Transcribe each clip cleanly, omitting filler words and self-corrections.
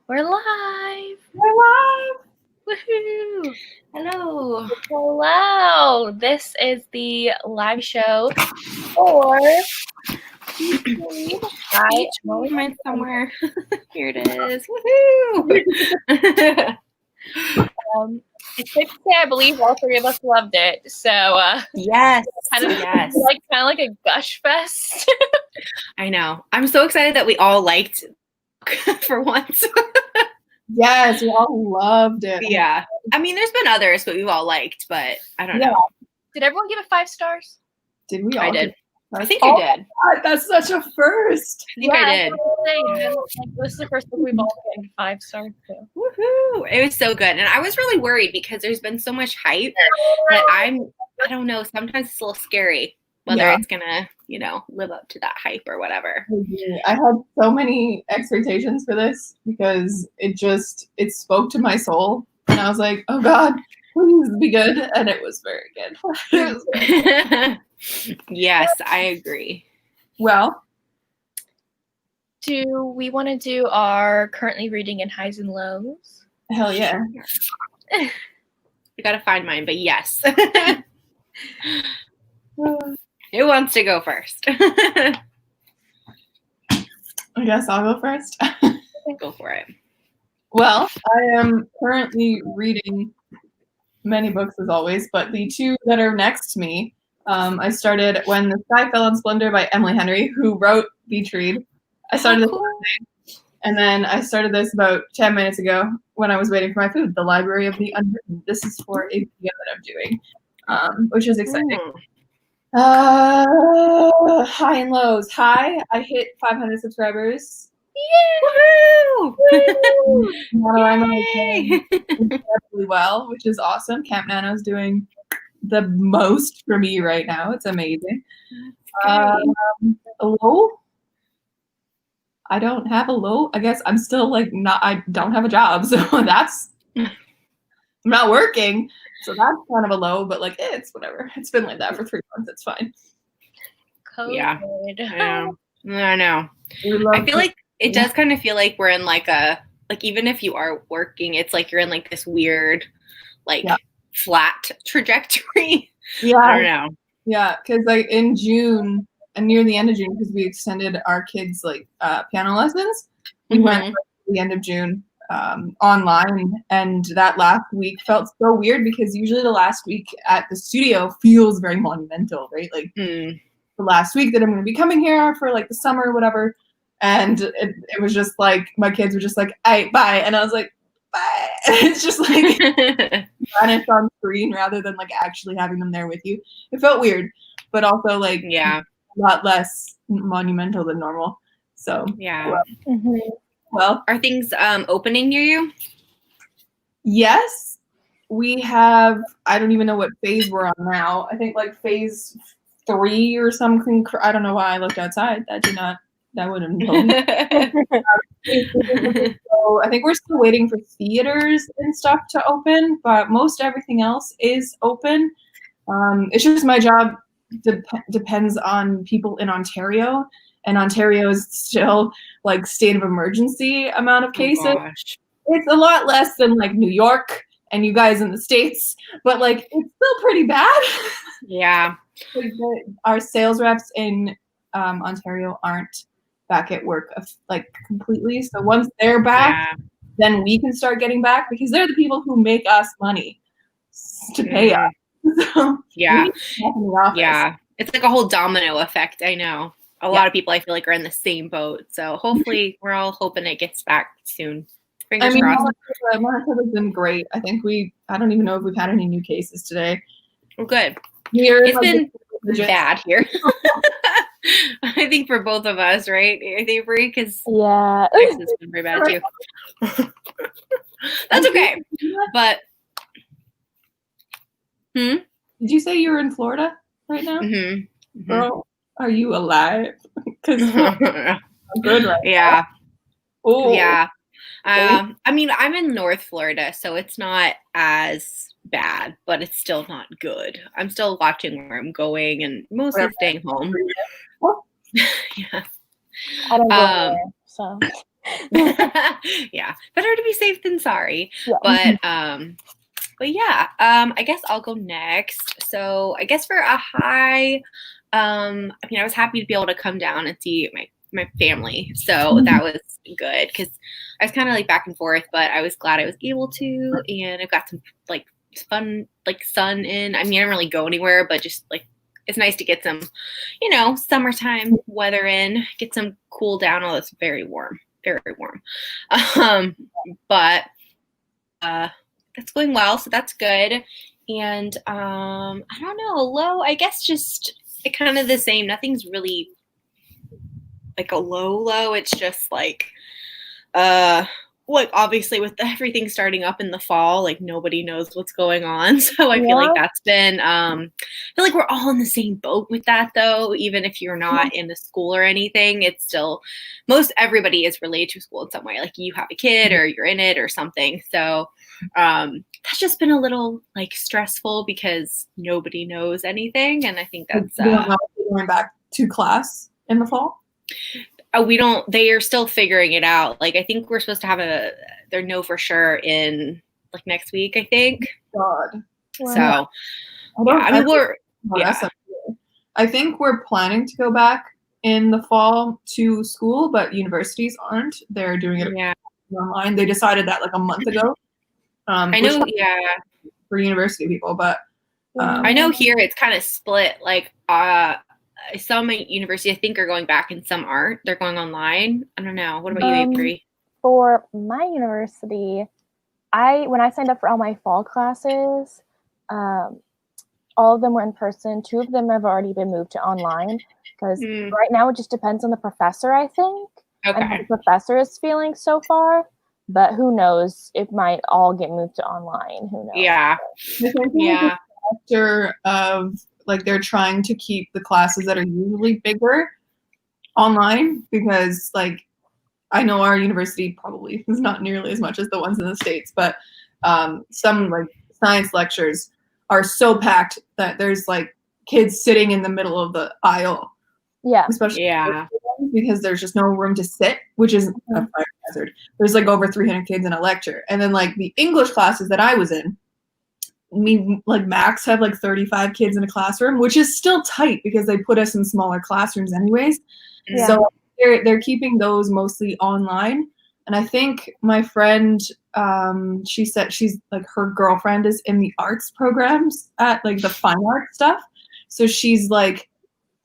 We're live. We're live. Woohoo! Hello. Hello. This is the live show for I mine somewhere. Here it is. Woohoo! It's safe to say I believe all three of us loved it. So yes. kind of like a gush fest. I know. I'm so excited that we all liked for once. Yes, we all loved it. Yeah. I mean, there's been others, but we've all liked, but I don't know. Did everyone give it 5 stars? Did we all? I did. I think I did. God, that's such a first. I think I did. This is the first book we've all given 5 stars to. Woohoo! It was so good. And I was really worried because there's been so much hype that I don't know, sometimes it's a little scary whether it's gonna, live up to that hype or whatever. I had so many expectations for this because it spoke to my soul. And I was like, oh God, please be good. And it was very good. Yes, I agree. Well, do we want to do our currently reading in highs and lows? Hell yeah. I gotta find mine, but yes. Who wants to go first? I guess I'll go first. Go for it. Well, I am currently reading many books as always, but the 2 that are next to me, I started When the Sky Fell on Splendor by Emily Henry, who wrote Beach Read. I started this Monday, and then I started this about 10 minutes ago when I was waiting for my food, The Library of the Unwritten. This is for a video that I'm doing, which is exciting. High and lows. High, I hit 500 subscribers. Woohoo! NaNoWriMo is doing incredibly well, which is awesome. Camp Nano's doing the most for me right now. It's amazing. A low? I don't have a low. I guess I'm still I don't have a job, so that's I'm not working. So that's kind of a low, but it's whatever. It's been like that for 3 months. It's fine. COVID. Yeah. I know. I feel like it does kind of feel like we're in even if you are working, it's like you're in this weird, flat trajectory. Yeah. I don't know. Yeah, because in June and near the end of June, because we extended our kids piano lessons, we went to the end of June online, and that last week felt so weird because usually the last week at the studio feels very monumental, right? The last week that I'm going to be coming here for the summer or whatever, and it was just my kids were just hey, bye, and I was like, bye. It's just vanished on screen rather than actually having them there with you. It felt weird, but also a lot less monumental than normal. So well, are things opening near you? Yes, we have. I don't even know what phase we're on now. I think phase 3 or something. I don't know why I looked outside. That wouldn't have So I think we're still waiting for theaters and stuff to open, but most everything else is open. It's just my job depends on people in Ontario, and Ontario is still state of emergency amount of cases. Oh, gosh. It's a lot less than New York and you guys in the States, but it's still pretty bad. Yeah. Our sales reps in Ontario aren't back at work completely. So once they're back, then we can start getting back because they're the people who make us money to pay us. So yeah. It's a whole domino effect. I know. A lot of people I feel are in the same boat. So hopefully we're all hoping it gets back soon. Fingers crossed. Manitoba's been great. I think I don't even know if we've had any new cases today. Well, good. It's been bad here. I think for both of us, right, Averie? Because Texas has been pretty bad too. That's okay. But did you say you were in Florida right now? Girl, are you alive? Because good, right? Yeah. Oh yeah. I mean, I'm in North Florida, so it's not as bad, but it's still not good. I'm still watching where I'm going and mostly staying home. Yeah. I don't go there, so. Yeah, better to be safe than sorry. Yeah. But yeah, I guess I'll go next. So I guess for a high, I mean, I was happy to be able to come down and see my family. So that was good because I was kind of like back and forth, but I was glad I was able to, and I've got some like fun like sun in. I mean, I didn't really go anywhere, but just like it's nice to get some, summertime weather in, get some cool down. Oh, it's very warm, very warm. But that's going well, so that's good. And I don't know, low, I guess just kind of the same. Nothing's really like a low. It's just like obviously with everything starting up in the fall, like nobody knows what's going on. So I feel like that's been I feel like we're all in the same boat with that though. Even if you're not in the school or anything, it's still most everybody is related to school in some way. Like you have a kid or you're in it or something. So that's just been a little like stressful because nobody knows anything. And I think that's going back to class in the fall. They are still figuring it out. Like, I think we're supposed to have they're know for sure in like next week, I think. God. So, I think we're planning to go back in the fall to school, but universities aren't. They're doing it online. They decided that like a month ago. I know, for university people, but I know here it's kind of split. Like, some universities I think are going back and some aren't. They're going online. I don't know. What about you, Averie? For my university, when I signed up for all my fall classes, all of them were in person. 2 of them have already been moved to online because right now it just depends on the professor, I think, and how the professor is feeling so far. But who knows? It might all get moved to online. Who knows? Yeah. Yeah. After like they're trying to keep the classes that are usually bigger online because like I know our university probably is not nearly as much as the ones in the States, but some like science lectures are so packed that there's like kids sitting in the middle of the aisle. Yeah. Especially because there's just no room to sit, which is a fire hazard. There's like over 300 kids in a lecture. And then like the English classes that I was in, we like max have like 35 kids in a classroom, which is still tight because they put us in smaller classrooms anyways. Yeah. So they're keeping those mostly online. And I think my friend, she said she's like her girlfriend is in the arts programs at like the fine arts stuff. So she's like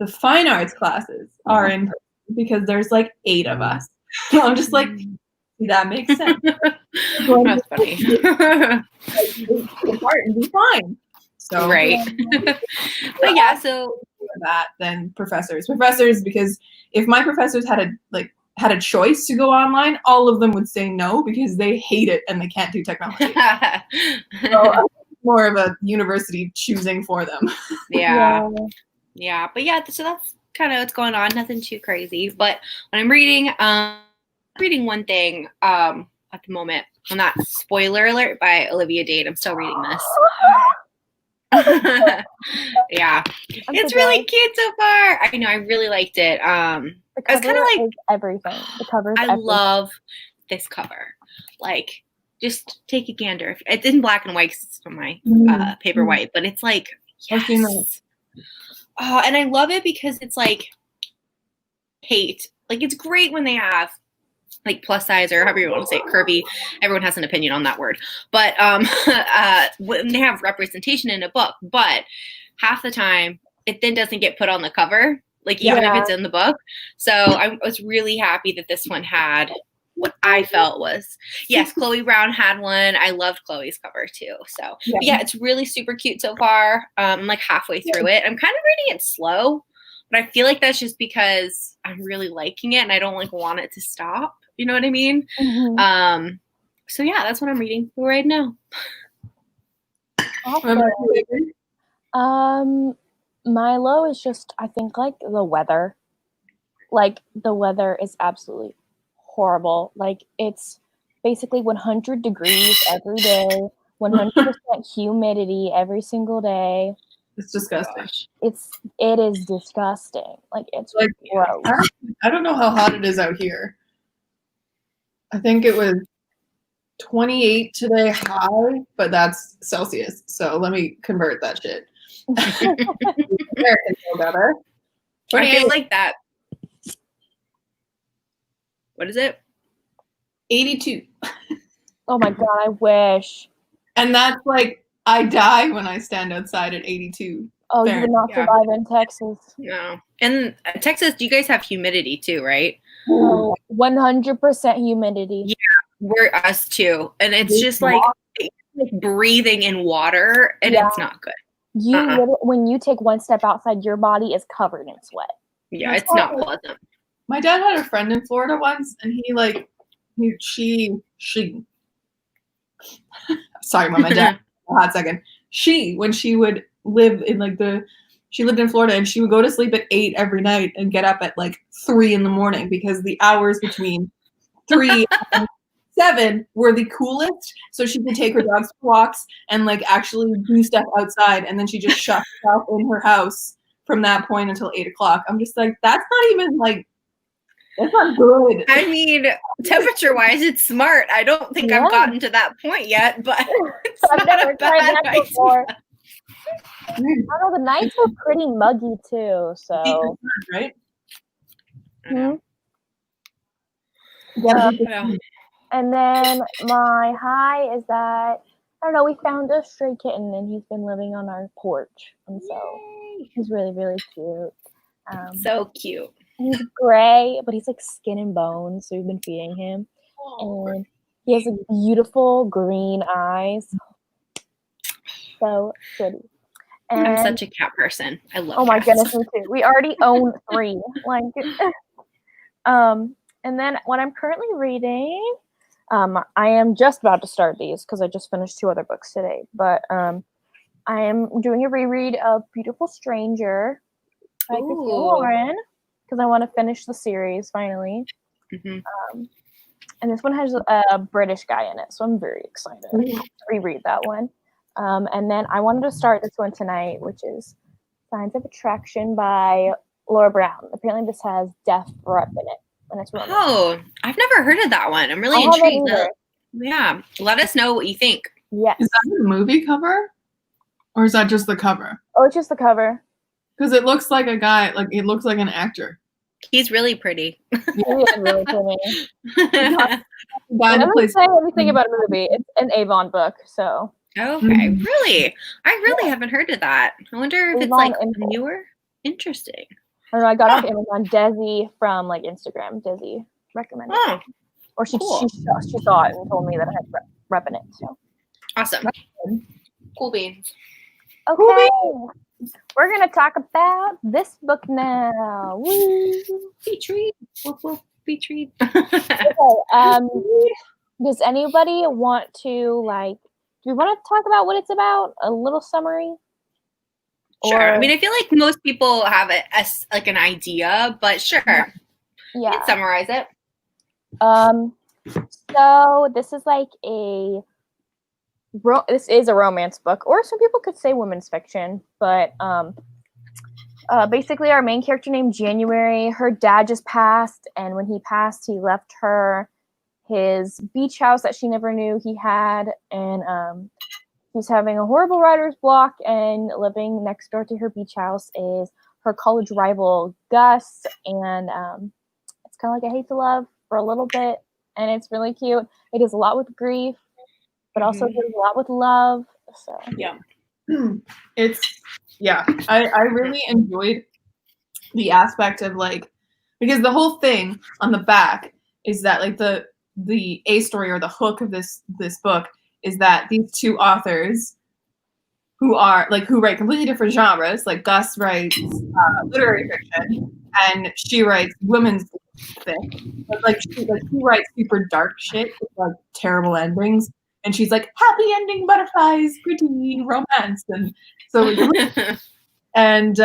the fine arts classes are in person because there's like 8 of us. So I'm just like, that makes sense. That's funny. Apart and be fine. So right. But yeah, so that then professors because if my professors had a choice to go online, all of them would say no because they hate it and they can't do technology. So more of a university choosing for them. Yeah. But yeah, so that's kind of what's going on. Nothing too crazy. But when I'm reading one thing at the moment. I'm not spoiler alert by Olivia Dade. I'm still reading this. Yeah, it's really cute so far. I know, I really liked it. I was kind of like everything. The cover. I love this cover. Like, just take a gander. It's in black and white. It's from my paper white, but it's like yes. And I love it because it's like like it's great when they have like plus size or however you want to say it, curvy. Everyone has an opinion on that word. But when they have representation in a book, but half the time it then doesn't get put on the cover, like even if it's in the book. So I was really happy that this one had what I felt was, yes, Chloe Brown had one. I loved Chloe's cover too. So yeah, it's really super cute so far. I'm like halfway through it. I'm kind of reading it slow, but I feel like that's just because I'm really liking it and I don't like want it to stop. You know what I mean? Mm-hmm. So yeah, that's what I'm reading right now. Awesome. My low is just, I think, like the weather. Like the weather is absolutely horrible. Like it's basically 100 degrees every day, 100% humidity every single day. It's disgusting. It is disgusting. Like it's like gross. I don't know how hot it is out here. I think it was 28 today high, but that's Celsius. So let me convert that shit. American feel better. I like that. What is it? 82. Oh my God, I wish. And that's like, I die when I stand outside at 82. Oh, you would not survive in Texas. No. And Texas, you guys have humidity too, right? Oh, 100% humidity. Yeah, we're us too. And it's just like breathing in water, and it's not good. When you take one step outside, your body is covered in sweat. Yeah, it's not pleasant. My dad had a friend in Florida once, and she sorry, Mom, my dad, a hot second. When she would live in she lived in Florida, and she would go to sleep at 8 every night and get up at like 3 a.m. because the hours between 3 and 7 were the coolest. So she could take her dogs for walks and like actually do stuff outside, and then she just shut herself in her house from that point until 8 o'clock. I'm just like, that's not even like, that's not good. I mean, temperature-wise, it's smart. I don't think I've gotten to that point yet, but I've never tried that before. I don't know, the nights were pretty muggy too, so. Right? And then my high is that, I don't know, we found a stray kitten and he's been living on our porch. And so he's really, really cute. So cute. He's gray, but he's like skin and bones, so we've been feeding him. And he has like beautiful green eyes. So pretty. And I'm such a cat person. I love cats. My goodness, me too. We already own 3. And then what I'm currently reading, I am just about to start these because I just finished 2 other books today. But I am doing a reread of Beautiful Stranger by Christina Lauren because I want to finish the series finally. And this one has a British guy in it, so I'm very excited to reread that one. And then I wanted to start this one tonight, which is Signs of Attraction by Laura Brown. Apparently this has death rep in it. And it's romance. Oh, I've never heard of that one. I'm really intrigued. Yeah. Let us know what you think. Yes. Is that the movie cover? Or is that just the cover? Oh, it's just the cover. Because it looks like a guy, like it looks like an actor. He's really pretty. He is really pretty. I don't say anything about a movie. It's an Avon book, so. Okay, really? I really haven't heard of that. I wonder if it's like newer. Interesting. I don't know, I got off Amazon. Desi from like Instagram. Desi recommended it. Or she saw it and told me that I had rep in it. So awesome. Cool beans. Okay. We're gonna talk about this book now. Woo. Be treat. Be treat. Okay. Does anybody want to do we want to talk about what it's about? A little summary? Sure. I mean, I feel like most people have like an idea, but sure. Yeah. You can summarize it. So this is like this is a romance book, or some people could say women's fiction, but basically our main character named January, her dad just passed, and when he passed, he left her his beach house that she never knew he had, and he's having a horrible writer's block, and living next door to her beach house is her college rival, Gus, and it's kind of like a hate to love for a little bit, and it's really cute. It does a lot with grief, but also does a lot with love. So yeah. I really enjoyed the aspect of because the whole thing on the back is that the A story or the hook of this book is that these 2 authors who write completely different genres, like Gus writes literary fiction and she writes women's fic, but she writes super dark shit with terrible endings, and she's like happy ending butterflies, pretty romance, and so and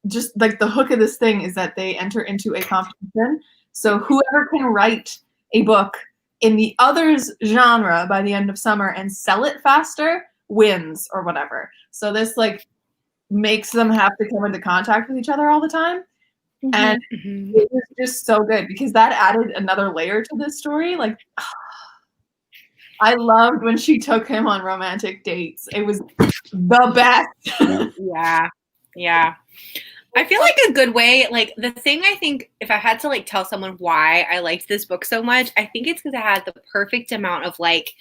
just the hook of this thing is that they enter into a competition. So whoever can write a book in the other's genre by the end of summer and sell it faster wins or whatever. So this makes them have to come into contact with each other all the time. And it was just so good because that added another layer to this story. Like, I loved when she took him on romantic dates. It was the best. Yeah. I feel like a good way, like the thing I think if I had to like tell someone why I liked this book so much, I think it's because it had the perfect amount of like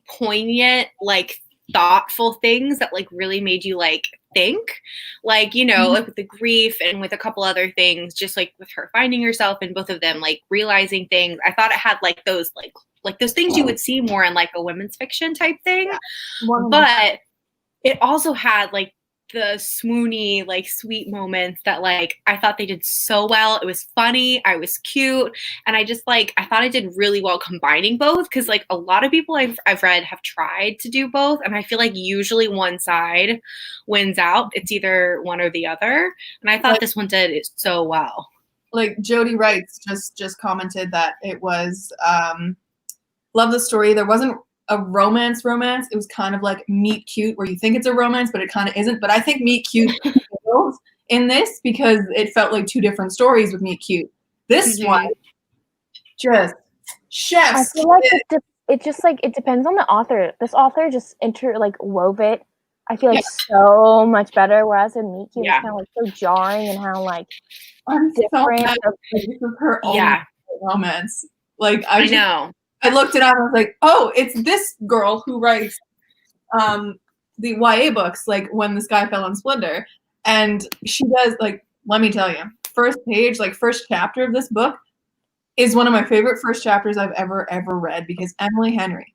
poignant, like thoughtful things that like really made you like think, like, you know, like with the grief and with a couple other things, just like with her finding herself and both of them like realizing things. I thought it had like those like those things you would see more in like a women's fiction type thing, but it also had like the swoony, like sweet moments that like I thought they did so well. It was funny, I was cute, and I just like I thought I did really well combining both, because like a lot of people I've read have tried to do both, and I feel like usually one side wins out. It's either one or the other, and I thought this one did it so well. Like Jody Wrights just commented that it was love the story. There wasn't a romance. It was kind of like meet cute, where you think it's a romance, but it kind of isn't. But I think meet cute fails in this because it felt like two different stories with meet cute. This one, just chef's. I feel like it just like it depends on the author. This author just wove it. I feel like so much better. Whereas in meet cute, it's kind of like so jarring and how like different. So this is her own romance. Like I know. I looked it up and I was like, oh, it's this girl who writes the YA books, like When the Sky Fell on Splendor. And she does, like, let me tell you, first page, like first chapter of this book is one of my favorite first chapters I've ever read, because Emily Henry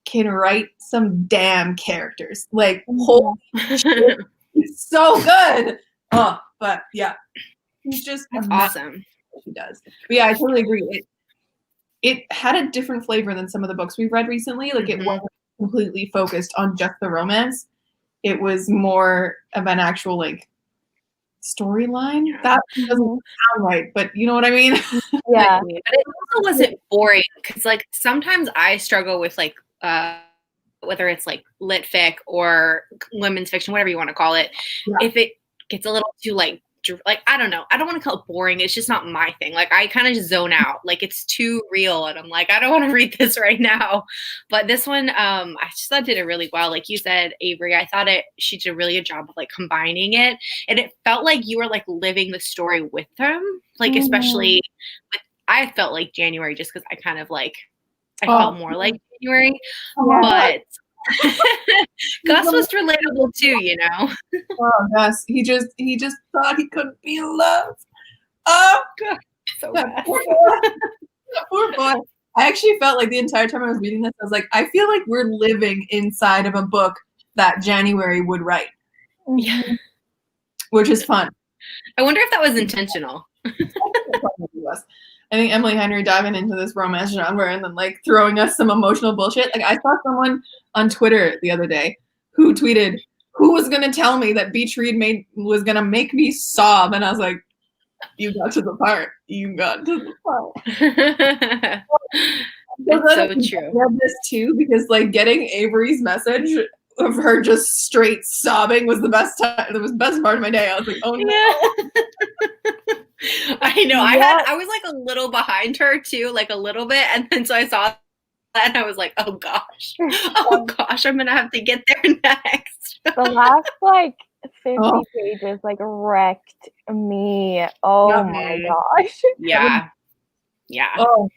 can write some damn characters. Like, holy shit, it's so good. Oh, but yeah, it's just awesome. She does. But yeah, I totally agree. It had a different flavor than some of the books we've read recently. Like it wasn't completely focused on just the romance. It was more of an actual like storyline. That doesn't sound right, but you know what I mean? Yeah. But it also wasn't boring, because like sometimes I struggle with like whether it's like lit fic or women's fiction, whatever you want to call it, if it gets a little too like I don't know, I don't want to call it boring, it's just not my thing. Like I kind of just zone out, like it's too real and I'm like, I don't want to read this right now. But this one I just thought did it really well. Like you said, Averie, I thought she did a really good job of like combining it, and it felt like you were like living the story with them, like especially with, I felt like January, just because I kind of like I felt more like January, but Gus was relatable too, you know. Oh, Gus, he just thought he couldn't be in love. Oh God, so bad. Poor boy. I actually felt like the entire time I was reading this, I was like, I feel like we're living inside of a book that January would write. Yeah, which is fun. I wonder if that was intentional. I think Emily Henry diving into this romance genre and then like throwing us some emotional bullshit. Like I saw someone on Twitter the other day who tweeted, "Who was gonna tell me that Beach Read was gonna make me sob?" And I was like, "You got to the part. You got to the part." It's so true. I read this too because like getting Averie's message of her just straight sobbing was the best time. It was the best part of my day. I was like, "Oh no." Yeah. I know. I was like a little behind her too, like a little bit, and then so I saw that and I was like, oh gosh, I'm gonna have to get there next. The last like 50 pages like wrecked me. Oh my gosh. Yeah. Oh,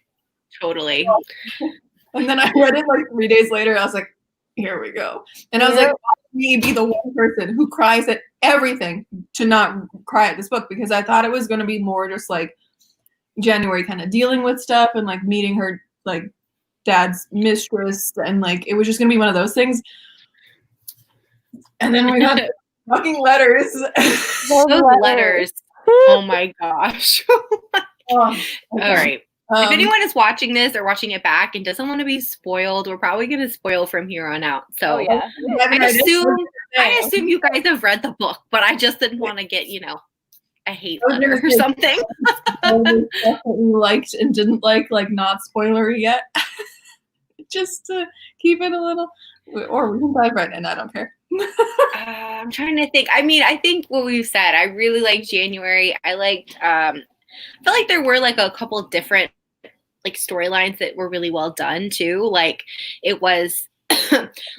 totally. And then I read it like 3 days later. I was like, here we go. And I was like, me be the one person who cries at everything to not cry at this book, because I thought it was going to be more just like January kind of dealing with stuff and like meeting her like dad's mistress, and like it was just going to be one of those things. And then we got fucking letters. Those letters. Oh my gosh. All right. If anyone is watching this or watching it back and doesn't want to be spoiled, we're probably going to spoil from here on out. So I assume you guys have read the book, but I just didn't want to get, a hate letter or something. Stuff that you liked and didn't like not spoilery yet. Just to keep it a little, or we can dive right in. I don't care. I'm trying to think. I mean, I think what we've said, I really liked January. I liked, I felt like there were like a couple of different like storylines that were really well done too. Like it was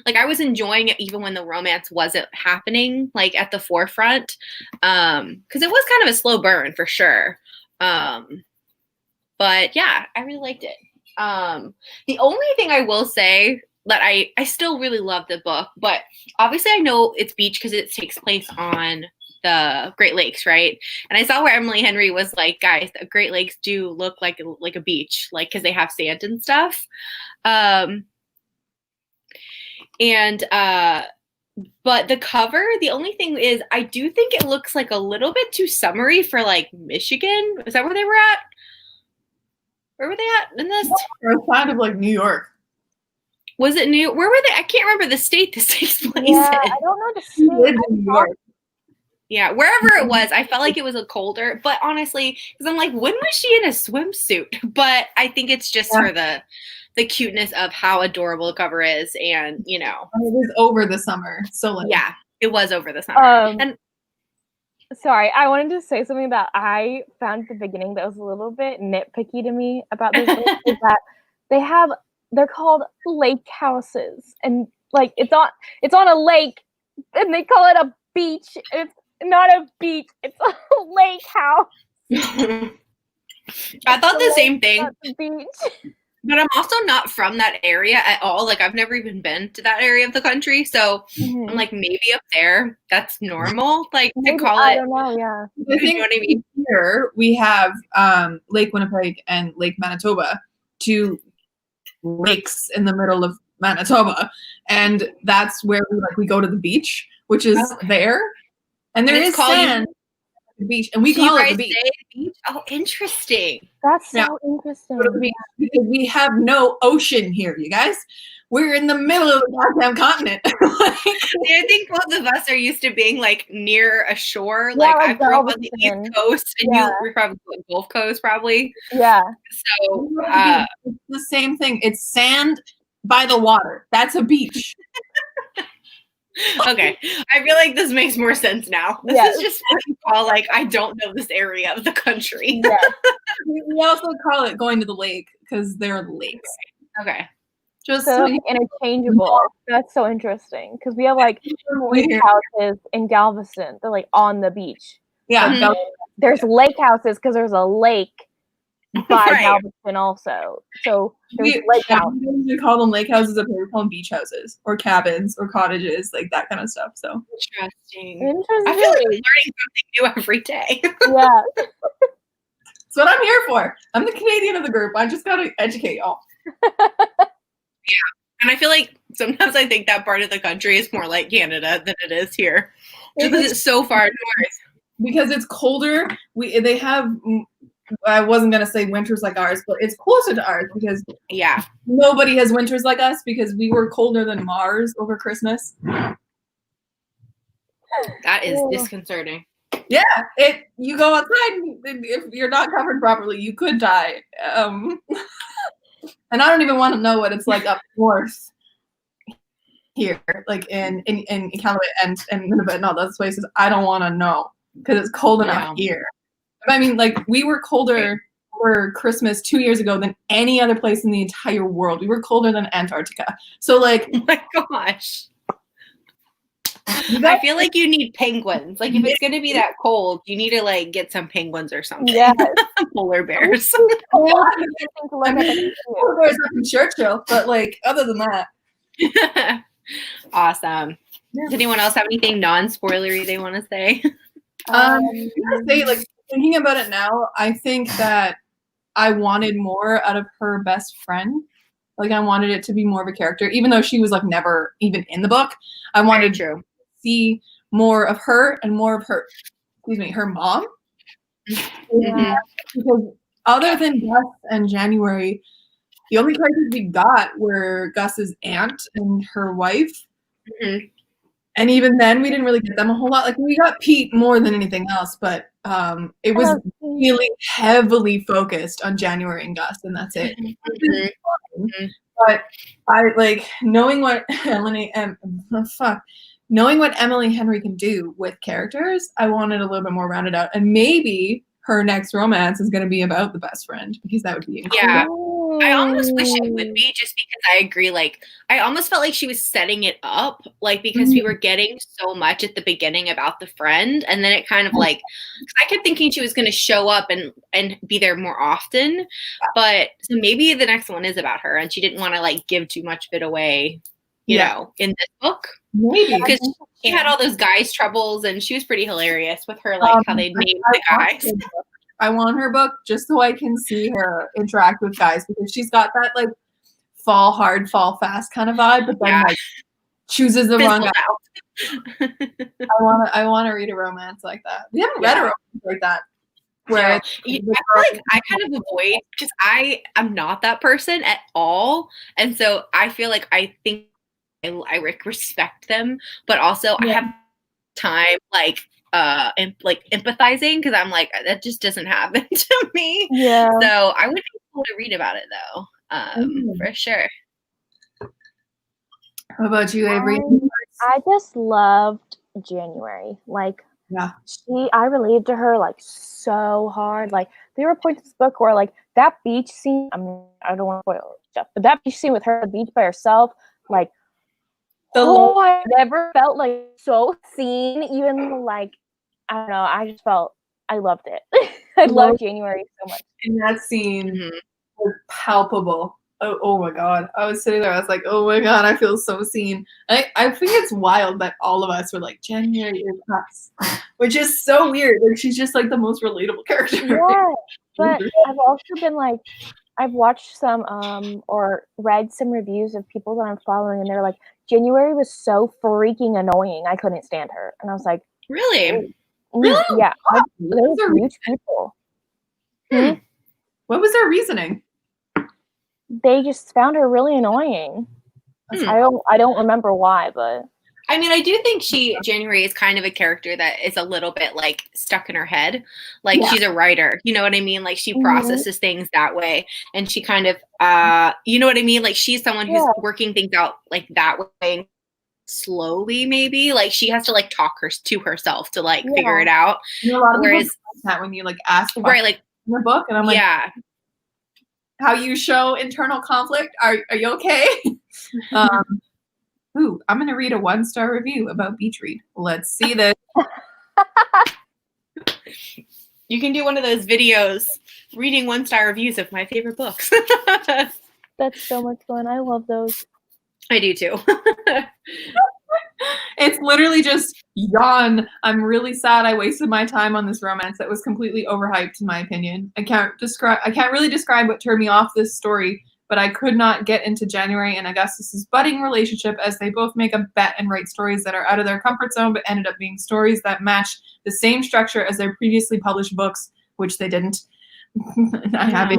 like I was enjoying it even when the romance wasn't happening like at the forefront. Because it was kind of a slow burn for sure. But yeah, I really liked it. The only thing I will say that I still really love the book, but obviously I know it's beach because it takes place on the Great Lakes, right? And I saw where Emily Henry was like, guys, the Great Lakes do look like a beach, like because they have sand and stuff. But the cover, the only thing is I do think it looks like a little bit too summery for like Michigan. Is that where they were at? Where were they at in this? Or kind of like New York. Was it New? Where were they? I can't remember the state this takes place Yeah, in. I don't know the She lived state. in New York. Yeah, wherever it was, I felt like it was a colder. But honestly, because I'm like, when was she in a swimsuit? But I think it's just for the cuteness of how adorable the cover is, and you know, And it was over the summer, so like yeah, it was over the summer. And Sorry, I wanted to say something that I found at the beginning that was a little bit nitpicky to me about this book is that they're called lake houses, and like it's on a lake, and they call it a beach. It's not a beach; it's a lake house. I thought the same thing. Not the beach. But I'm also not from that area at all. Like I've never even been to that area of the country. So I'm like, maybe up there, that's normal. Like Maybe, to call I it. don't know, yeah. You know what I mean? Here we have Lake Winnipeg and Lake Manitoba, two lakes in the middle of Manitoba, and that's where we go to the beach, which is there, and there is sand. The beach, and we call it the beach. Beach. Oh, interesting. That's so interesting. Because we have no ocean here, you guys. We're in the middle of the goddamn continent. I think both of us are used to being like near a shore. Like I grew up on the East Coast, and you're probably Gulf Coast, probably. Yeah. So it's the same thing. It's sand by the water. That's a beach. Okay, I feel like this makes more sense now. This is just what you call like I don't know this area of the country. Yeah. We also call it going to the lake because they're lakes. Okay. Just so interchangeable. That's so interesting because we have like lake houses in Galveston. They're like on the beach. Yeah. There's lake houses because there's a lake by Galveston also. So there's lake houses. We call them lake houses up here. We call them beach houses or cabins or cottages, like that kind of stuff. So interesting. I feel like I'm learning something new every day. Yeah. That's what I'm here for. I'm the Canadian of the group. I just gotta educate y'all. Yeah. And I feel like sometimes I think that part of the country is more like Canada than it is here. Because it's so far north. Because it's colder. They have, I wasn't going to say winters like ours, but it's closer to ours because nobody has winters like us because we were colder than Mars over Christmas. That is disconcerting. Yeah, you go outside, if you're not covered properly, you could die. And I don't even want to know what it's like up north here, like in California and Nunavut and all those places. I don't want to know because it's cold enough here. I mean, like we were colder for Christmas 2 years ago than any other place in the entire world. We were colder than Antarctica. So like, oh my gosh. I feel like you need penguins. Like if it's going to be that cold, you need to like get some penguins or something. Yeah. Polar bears. I mean, polar bears up in Churchill, but like other than that. Awesome. Yeah. Does anyone else have anything non-spoilery they want to say? Like thinking about it now, I think that I wanted more out of her best friend. Like I wanted it to be more of a character, even though she was like never even in the book. I wanted to see more of her and more of her, her mom. Yeah. Because other than Gus and January, the only characters we got were Gus's aunt and her wife. Mm-hmm. And even then, we didn't really get them a whole lot. Like we got Pete more than anything else, but it was really heavily focused on January and Gus, and that's it. Mm-hmm. But I like knowing what knowing what Emily Henry can do with characters, I wanted a little bit more rounded out. And maybe her next romance is going to be about the best friend, because that would be incredible. Yeah. I almost wish it would be, just because I agree. Like, I almost felt like she was setting it up, like, because we were getting so much at the beginning about the friend, and then it kind of like, cause I kept thinking she was going to show up and be there more often, but so maybe the next one is about her, and she didn't want to like give too much of it away, you know, in this book. Maybe. Because she had all those guys' troubles, and she was pretty hilarious with her, like, how they named the guys. I want her book just so I can see her interact with guys, because she's got that like fall hard, fall fast kind of vibe, but then like chooses the wrong guy. I want to read a romance like that. We haven't read a romance like that. Where I feel like I kind of avoid, because I am not that person at all, and so I feel like I think I respect them, but also I have time and like empathizing, because I'm like, that just doesn't happen to me. Yeah. So I would be cool to read about it though, for sure. How about you, Averie? I just loved January. Like, I related to her like so hard. Like, there were points in this book where like that beach scene. I mean, I don't want to spoil stuff, but that beach scene with her at the beach by herself, like, I never felt like so seen. Even like, I don't know. I just felt I loved it. I loved January so much. And that scene was palpable. Oh my God. I was sitting there. I was like, oh my God, I feel so seen. I think it's wild that all of us were like, January is us, which is so weird. Like, she's just like the most relatable character. Yeah, but I've also been like, I've watched some or read some reviews of people that I'm following, and they're like, January was so freaking annoying. I couldn't stand her. And I was like, really? Really? Yeah. Those are huge people. What was their reasoning? They just found her really annoying. I don't remember why, but I mean, I do think January is kind of a character that is a little bit like stuck in her head. Like, she's a writer, you know what I mean? Like, she processes things that way, and she kind of, you know what I mean? Like, she's someone who's working things out like that way, slowly, maybe. Like, she has to like talk to herself to like figure it out. You know, a lot of whereas that when you like ask about like in the book, and I'm like, how you show internal conflict? Are you okay? Ooh, I'm gonna read a 1-star review about Beach Read. Let's see this. You can do one of those videos reading 1-star reviews of my favorite books. That's so much fun. I love those. I do too. It's literally just yawn. I'm really sad I wasted my time on this romance that was completely overhyped, in my opinion. I can't really describe what turned me off this story, but I could not get into January and Augustus's budding relationship, as they both make a bet and write stories that are out of their comfort zone, but ended up being stories that match the same structure as their previously published books, which they didn't. I have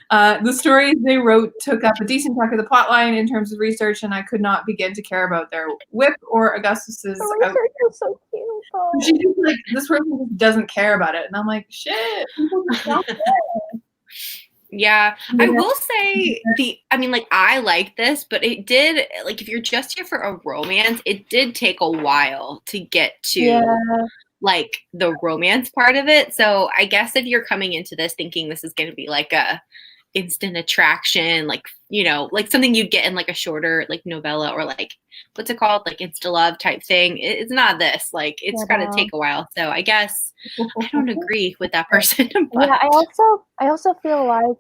that. The stories they wrote took up a decent chunk of the plotline in terms of research, and I could not begin to care about their whip or Augustus's. The research is so cute. She just like, this person just doesn't care about it, and I'm like, shit. People just don't care. Yeah, I will say I mean, like, I like this, but it did, like, if you're just here for a romance, it did take a while to get to like the romance part of it. So I guess if you're coming into this thinking this is going to be like a instant attraction, like, you know, like something you'd get in like a shorter like novella, or like, what's it called, like Insta Love type thing, it's not this. Like, it's got to take a while. So I guess I don't agree with that person. But. Yeah, I also feel like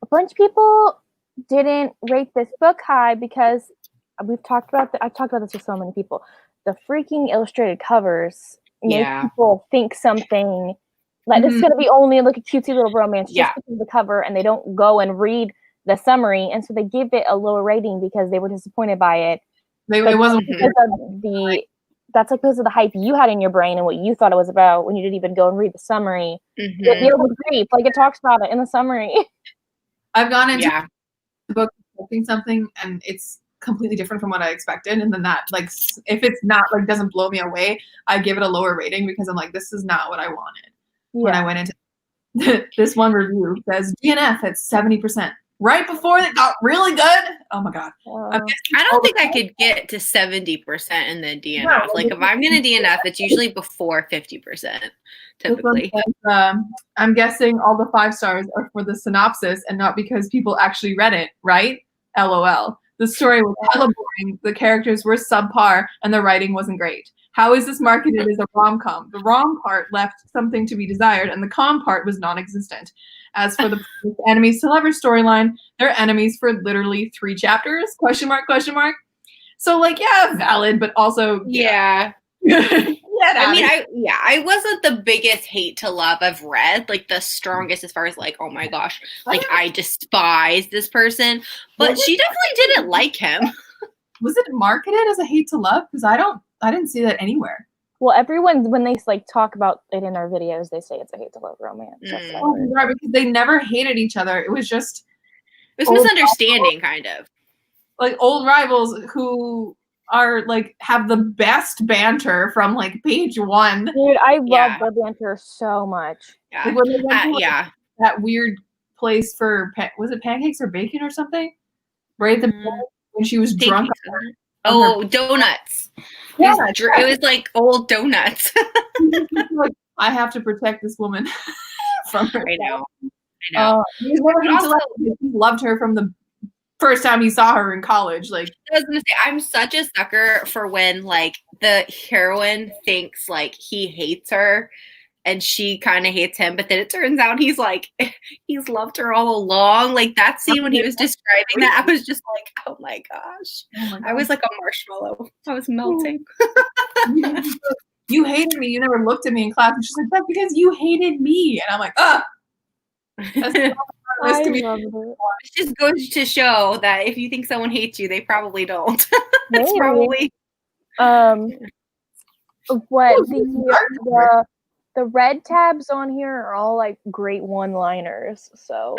a bunch of people didn't rate this book high because I've talked about this with so many people. The freaking illustrated covers make people think something like this is going to be only like a cutesy little romance just because of the cover, and they don't go and read the summary, and so they give it a lower rating because they were disappointed by it. It wasn't because of that's like because of the hype you had in your brain and what you thought it was about when you didn't even go and read the summary. You're with grief, like it talks about it in the summary. I've gone into the book expecting something, and it's completely different from what I expected, and then that, like, if it's not like doesn't blow me away, I give it a lower rating because I'm like, this is not what I wanted when I went into this one review says DNF at 70%. right before it got really good. Oh my god! I don't think I could get to 70% in the DNF. No, like if I'm gonna DNF, it's usually before 50%. Typically, I'm guessing all the 5 stars are for the synopsis and not because people actually read it. Right? LOL. The story was hella boring. The characters were subpar, and the writing wasn't great. How is this marketed as a rom-com? The rom part left something to be desired, and the com part was non-existent. As for the enemies to lovers storyline, they're enemies for literally 3 chapters? Question mark, question mark. So, like, yeah, valid, but also yeah. I wasn't the biggest hate to love I've read, like the strongest as far as like, oh my gosh, like I despise this person, but she definitely didn't like him. Was it marketed as a hate to love? Because I didn't see that anywhere. Well, everyone, when they like talk about it in our videos, they say it's a hate to love romance. Right, because they never hated each other. It was just misunderstanding, kind of. Like old rivals who are like have the best banter from like page 1. Dude, I love the banter so much. Yeah, like when they went to, that weird place for was it pancakes or bacon or something? Right at the beginning when she was drunk. Donuts. Yeah, it was like old donuts. Like, I have to protect this woman from her. I know. He loved her from the first time he saw her in college. Like, I was gonna say, I'm such a sucker for when like the heroine thinks like he hates her and she kind of hates him, but then it turns out he's loved her all along. Like that scene when he was describing that, I was just like, oh my gosh. I was like a marshmallow. I was melting. You hated me. You never looked at me in class. And she's like, that's because you hated me. And I'm like, ugh. It just goes to show that if you think someone hates you, they probably don't. It's probably what the red tabs on here are all like great one-liners. So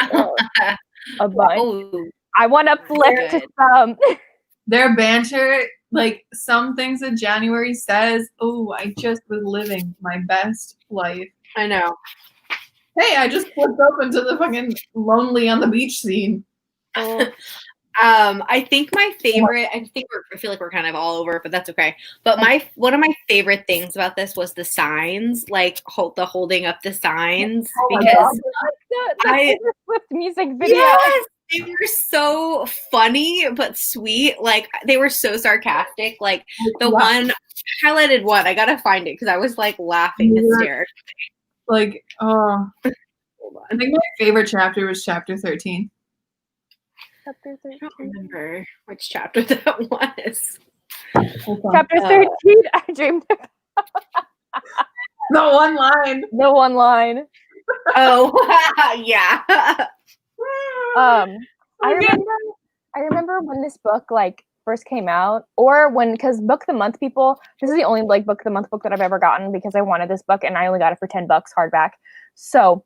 a bunch. I want to flip to some. Their banter, like some things that January says. Oh, I just was living my best life. I know. Hey, I just flipped open to the fucking lonely on the beach scene. I think my favorite, I feel like we're kind of all over, but that's okay. But one of my favorite things about this was the signs, like the holding up the signs, because the Swift music video. Yes, they were so funny but sweet. Like they were so sarcastic. Like the one highlighted one, I gotta find it because I was like laughing hysterically. Like, I think my favorite chapter was chapter 13. Chapter 13. I don't remember which chapter that was. Chapter 13, I dreamed of. The one line. The one line. Oh, yeah. I remember when this book like first came out, or because Book of the Month people, this is the only like Book of the Month book that I've ever gotten because I wanted this book and I only got it for $10 hardback. So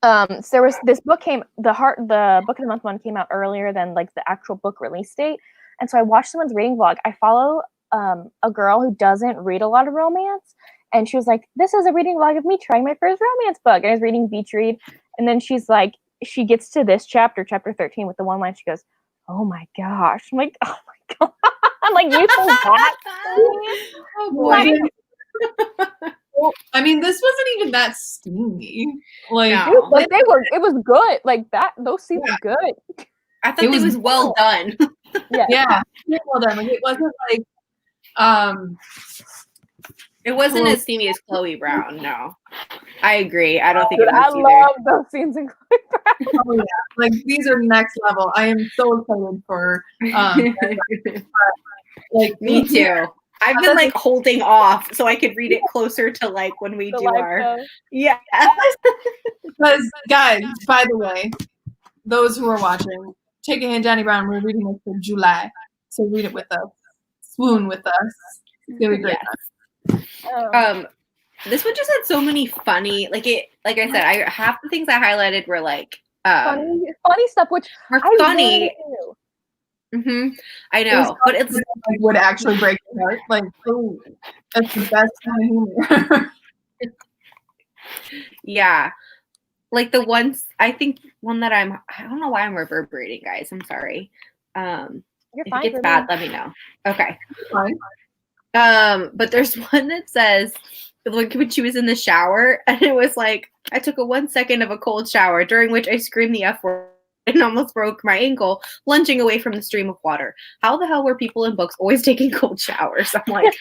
there was this book the Book of the Month one came out earlier than like the actual book release date, and so I watched someone's reading vlog. I follow a girl who doesn't read a lot of romance, and she was like, this is a reading vlog of me trying my first romance book, and I was reading Beach Read, and then she's like, she gets to this chapter 13 with the one line, she goes, oh my gosh. I'm like, oh my god. I'm like, you think that? Oh boy. Well, I mean, this wasn't even that steamy. Like, no. But it was good. Like that, those scenes were good. I thought it was well done. Yeah. Well done. Like it wasn't like it wasn't as steamy as Chloe Brown, no. I agree. I don't think it was I either. love those scenes in Chloe Brown. Oh, yeah. Like these are next level. I am so excited for like me too. I've been like holding off so I could read it closer to like when we do our yeah. Because guys, by the way, those who are watching, take a Hint Dani Brown. We're reading it for July, so read it with us. Swoon with us. It's gonna be great. Yes. This one just had so many funny, like I said, half the things I highlighted were like funny stuff, which are funny. I know, but it's would actually break your heart. Like, oh, that's the best kind of humor. Yeah. like the ones, I think one that I don't know why I'm reverberating, guys. I'm sorry. You're if fine. it gets bad, let me know. Okay. Fine. But there's one that says, like when she was in the shower, and it was like, I took a 1 second of a cold shower, during which I screamed the F word and almost broke my ankle, lunging away from the stream of water. How the hell were people in books always taking cold showers? I'm like,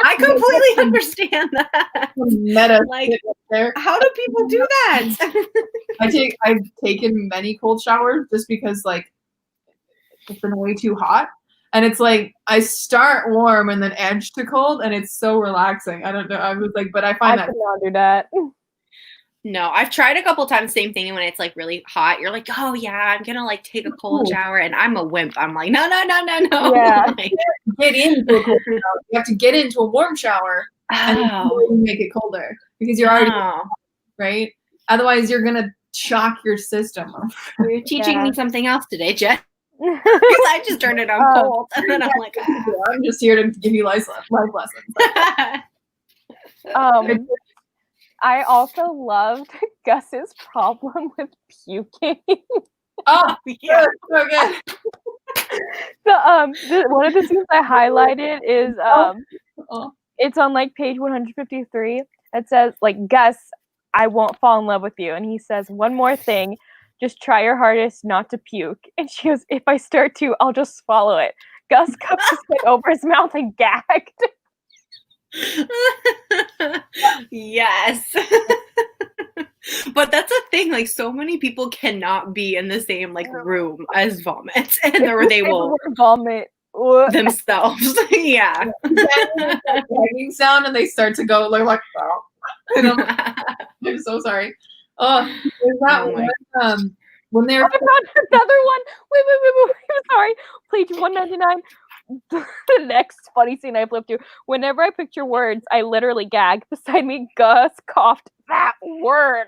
I completely understand that. Meta Like, there. how do people do that? I've taken many cold showers just because like it's been way too hot. And it's like I start warm and then edge to cold, and it's so relaxing. I don't know. I was like, but I find I could not do that. No, I've tried a couple times, same thing. When it's like really hot, you're like, oh yeah, I'm gonna like take a cold shower, and I'm a wimp. I'm like, no. Yeah. Like, get into a cold shower. You have to get into a warm shower and then make it colder because you're already right. Otherwise, you're gonna shock your system. You're teaching me something else today, Jen. Because I just turned it on cold, and then I'm like, I'm just here to give you life lessons. I also loved Gus's problem with puking. Oh, yeah, okay. One of the scenes I highlighted is it's on like page 153. It says like, Gus, I won't fall in love with you, and he says one more thing, just try your hardest not to puke. And she goes, if I start to, I'll just swallow it. Gus cupped his head over his mouth and gagged. Yes. But that's a thing, like so many people cannot be in the same like room as vomit, and or they will vomit themselves. Yeah. Gagging sound, and they start to go like oh. I'm so sorry. Oh, there's that one when they're another one. Wait. Sorry. Page 199. The next funny scene I flipped to. Whenever I picture words, I literally gag. Beside me, Gus coughed that word.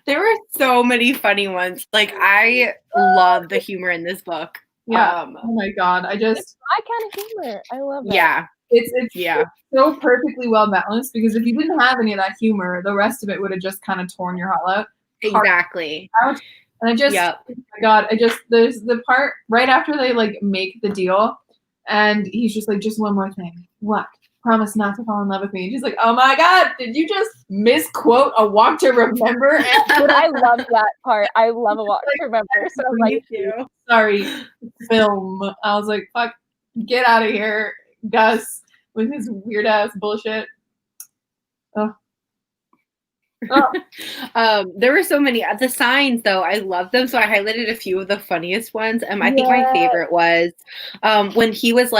There were so many funny ones. Like I love the humor in this book. Yeah. Oh my god. It's my kind of humor. I love it. Yeah. It's so perfectly well balanced, because if you didn't have any of that humor, the rest of it would have just kind of torn your heart out. Exactly. And I just, oh my god, there's the part right after they like make the deal, and he's just like, just one more thing. What? Promise not to fall in love with me. And she's like, oh my god, did you just misquote A Walk to Remember? I love that part. I love A Walk to Remember. So I'm like, sorry, film. I was like, fuck, get out of here, Gus, with his weird ass bullshit. Oh. There were so many. The signs, though, I love them. So I highlighted a few of the funniest ones. I think my favorite was when she was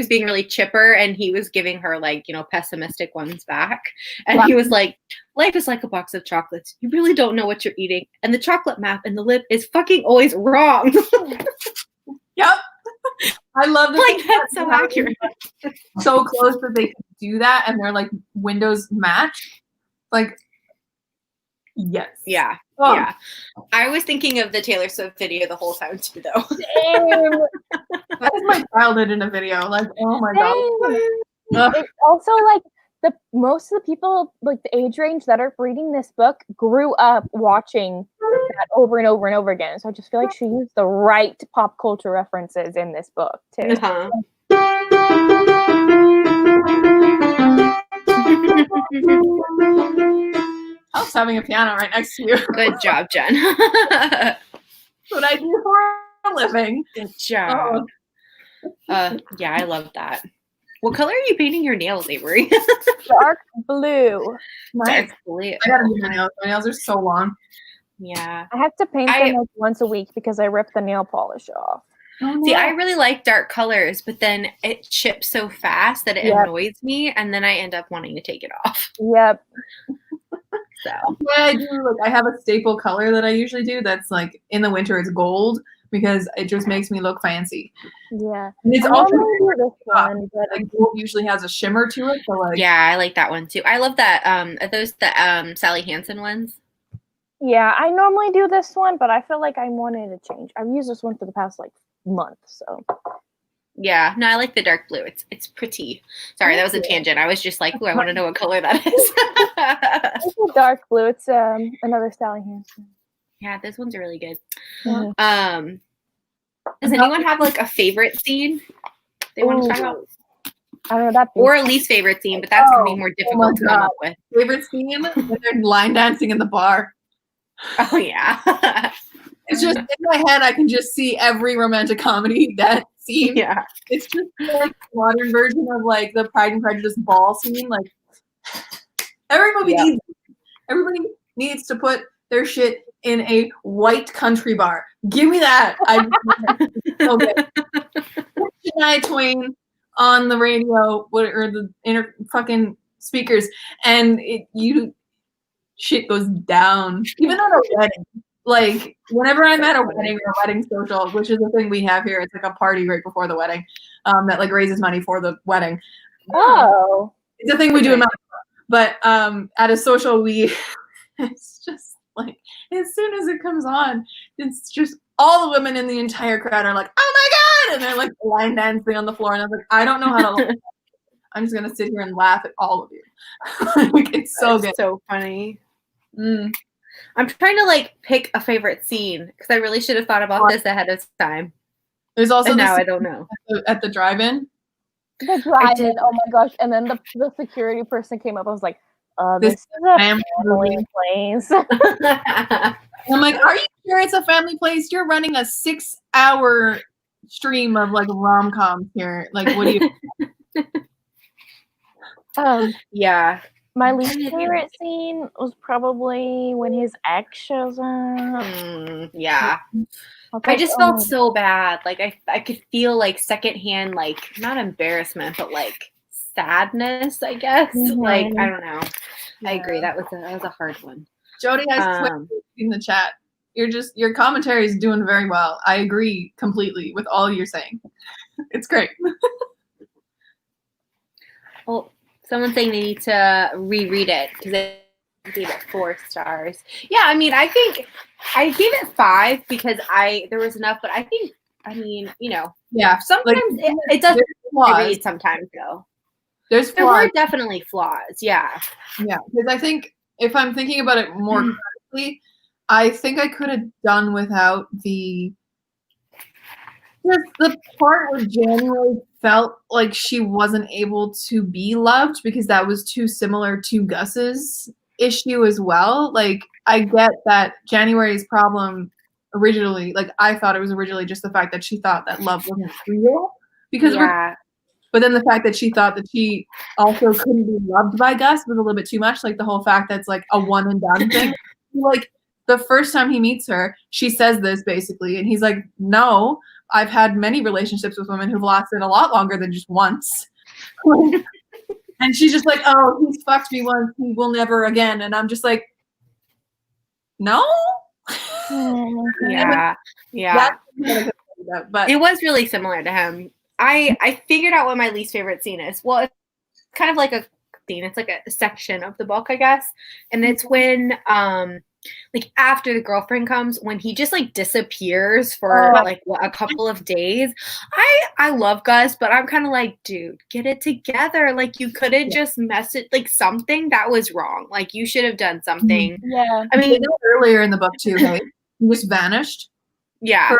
being really chipper, and he was giving her like, pessimistic ones back. And he was like, life is like a box of chocolates. You really don't know what you're eating. And the chocolate map in the lip is fucking always wrong. Yep. I love this. Like, that's so accurate. So close that they can do that, and their like windows match. Like, yes. Yeah. Oh. Yeah. I was thinking of the Taylor Swift video the whole time too, though. That is my childhood in a video. Like, oh my god. It's also like most of the people, like the age range that are reading this book, grew up watching that over and over and over again. So I just feel like she used the right pop culture references in this book too. Uh-huh. I was having a piano right next to you. Good job, Jen. What I do for a living. Good job. Yeah, I love that. What color are you painting your nails, Averie? Dark blue. Dark blue. I gotta do my nails. My nails are so long. Yeah. I have to paint them like once a week because I rip the nail polish off. See, I really like dark colors, but then it chips so fast that it annoys me, and then I end up wanting to take it off. Yep. So yeah, I do. Like, I have a staple color that I usually do. That's like in the winter, it's gold because it just makes me look fancy. Yeah, and it's also this one, but like gold usually has a shimmer to it. So like, yeah, I like that one too. I love that. Are those the Sally Hansen ones? Yeah, I normally do this one, but I feel like I wanted to change. I've used this one for the past like month, so Yeah, no, I like the dark blue. It's pretty. Sorry, that was a tangent. I was just like, ooh, I want to know what color that is. It's a dark blue. It's another Sally Hansen. Yeah, this one's really good. Mm-hmm. Does anyone have like a favorite scene they want to talk about? I don't know that. Or a least favorite scene, but that's gonna be more difficult to come up with. Favorite scene when they're line dancing in the bar. Oh yeah. It's just in my head, I can just see every romantic comedy that scene. Yeah. It's just like a modern version of like the Pride and Prejudice ball scene. Like everybody needs to put their shit in a white country bar. Give me that. Okay. Shania Twain on the radio or the inner fucking speakers, and shit goes down. Even at a wedding. Like, whenever I'm at a wedding or a wedding social, which is the thing we have here, it's like a party right before the wedding that like raises money for the wedding. Oh. It's a thing we do in Mountain. But at a social, it's just like, as soon as it comes on, it's just all the women in the entire crowd are like, oh my God! And they're like line dancing on the floor. And I'm like, I don't know how to laugh. I'm just going to sit here and laugh at all of you. Like, it's so good. So funny. I'm trying to like pick a favorite scene because I really should have thought about this ahead of time. There's also now I don't know. At the drive-in. The drive-in. Oh my gosh! And then the security person came up. I was like, "This is a family place." I'm like, "Are you sure it's a family place? You're running a 6-hour stream of like rom-coms here. Like, what do you?" Yeah. My least favorite scene was probably when his ex shows up. Yeah. I just felt so bad. Like I could feel like secondhand, like not embarrassment, but like sadness, I guess. Mm-hmm. Like, I don't know. Yeah. I agree. That was a hard one. Jody has in the chat. Your commentary is doing very well. I agree completely with all you're saying. It's great. Well, someone's saying they need to reread it because they gave it 4 stars. Yeah, I mean, I think I gave it 5 because there was enough, but I mean, you know, yeah, sometimes like, it does read sometimes though. There were definitely flaws, yeah. Yeah, because I think if I'm thinking about it more critically, I think I could have done without the part where January felt like she wasn't able to be loved because that was too similar to Gus's issue as well. Like, I get that January's problem originally, like, I thought it was originally just the fact that she thought that love wasn't real because but then the fact that she thought that she also couldn't be loved by Gus was a little bit too much. Like, the whole fact that's like a one and done thing. Like, the first time he meets her, she says this basically, and he's like, no, I've had many relationships with women who've lasted a lot longer than just once. And she's just like, oh, he's fucked me once, he will never again. And I'm just like, no? Yeah. But it was really similar to him. I figured out what my least favorite scene is. Well, it's kind of like a scene. It's like a section of the book, I guess. And it's when like after the girlfriend comes, when he just like disappears for like a couple of days. I love Gus, but I'm kind of like, dude, get it together. Like, you couldn't just message like something that was wrong. Like, you should have done something. Yeah. I mean, earlier in the book too, hey, he just vanished. Yeah.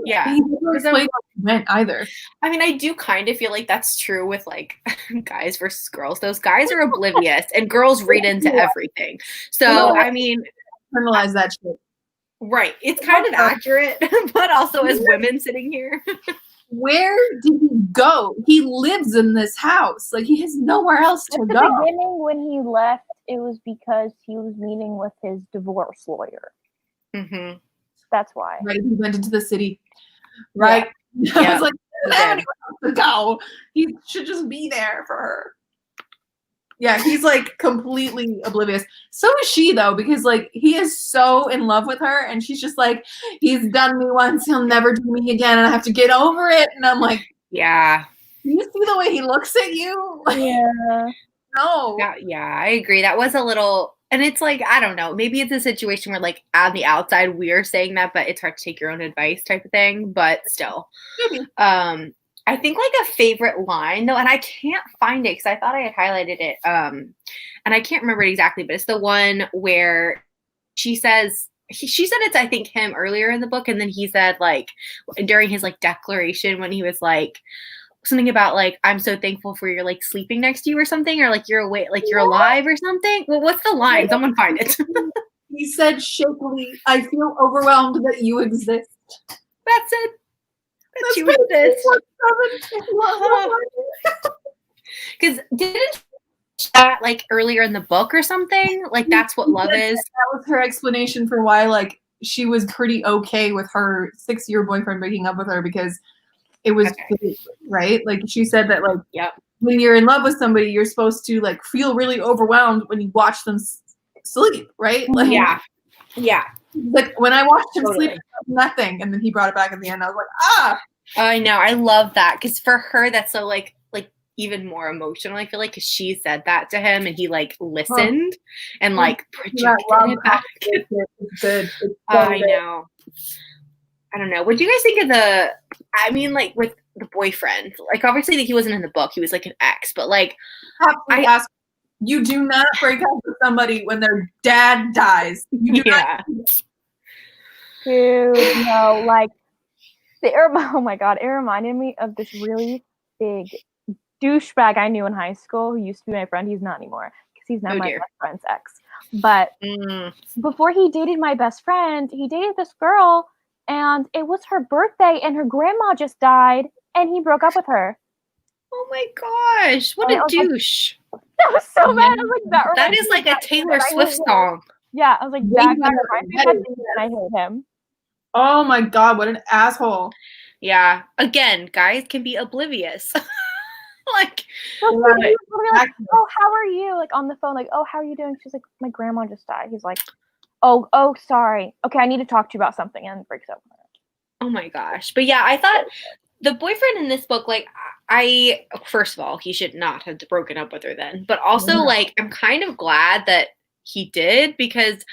Yeah. He didn't explain what he meant either. I mean, I do kind of feel like that's true with like guys versus girls. Those guys are oblivious and girls read into everything. So, I mean, internalize that shit. Right. It's kind of accurate, but also as women sitting here. Where did he go? He lives in this house. Like, he has nowhere else to go. At the beginning, when he left, it was because he was meeting with his divorce lawyer. Mm-hmm. That's why. Right. He went into the city. Right. Yeah. I was like, to go. He should just be there for her. Yeah, he's like completely oblivious. So is she though, because like he is so in love with her, and she's just like, he's done me once, he'll never do me again, and I have to get over it. And I'm like, yeah. Do you see the way he looks at you? Yeah. No. Yeah, I agree. That was a little. And it's like, I don't know, maybe it's a situation where like on the outside we're saying that, but it's hard to take your own advice type of thing, but still. Maybe. I think like a favorite line though, and I can't find it because I thought I had highlighted it. And I can't remember it exactly, but it's the one where she says she said it's I think him earlier in the book, and then he said like during his like declaration when he was like something about like I'm so thankful for your like sleeping next to you or something, or like you're awake, like you're alive or something. Well, what's the line? Someone find it. He said shakily, "I feel overwhelmed that you exist." That's it. That you exist. Because didn't that like earlier in the book or something? Like that's what love is. That was her explanation for why like she was pretty okay with her 6-year boyfriend breaking up with her because it was right. Like she said that like when you're in love with somebody, you're supposed to like feel really overwhelmed when you watch them sleep, right? Like yeah. Like when I watched him sleep, nothing, and then he brought it back at the end. I was like, ah. I know. I love that because for her, that's so like even more emotional. I feel like because she said that to him and he like listened and like projected it back. It's good. It's I know. I don't know. What do you guys think of the? I mean, like with the boyfriend. Like obviously, he wasn't in the book. He was like an ex, but like I ask. You do not break up with somebody when their dad dies. You do not. Dude, no, like oh my god, it reminded me of this really big douchebag I knew in high school who used to be my friend. He's not anymore because he's now my best friend's ex. But before he dated my best friend, he dated this girl, and it was her birthday, and her grandma just died, and he broke up with her. Oh my gosh, what a douche! Like, that was so bad. I was like, that is like a Taylor Swift song. Yeah, I was like, that guy reminds me of that thing, and I hate him. Oh my god, what an asshole! Yeah, again, guys can be oblivious. Like, like, oh, how are you? Like on the phone, like, oh, how are you doing? She's like, my grandma just died. He's like, oh, sorry. Okay, I need to talk to you about something, and breaks up with her. Oh my gosh. But yeah, I thought the boyfriend in this book, like, first of all, he should not have broken up with her then. But also, like, I'm kind of glad that he did because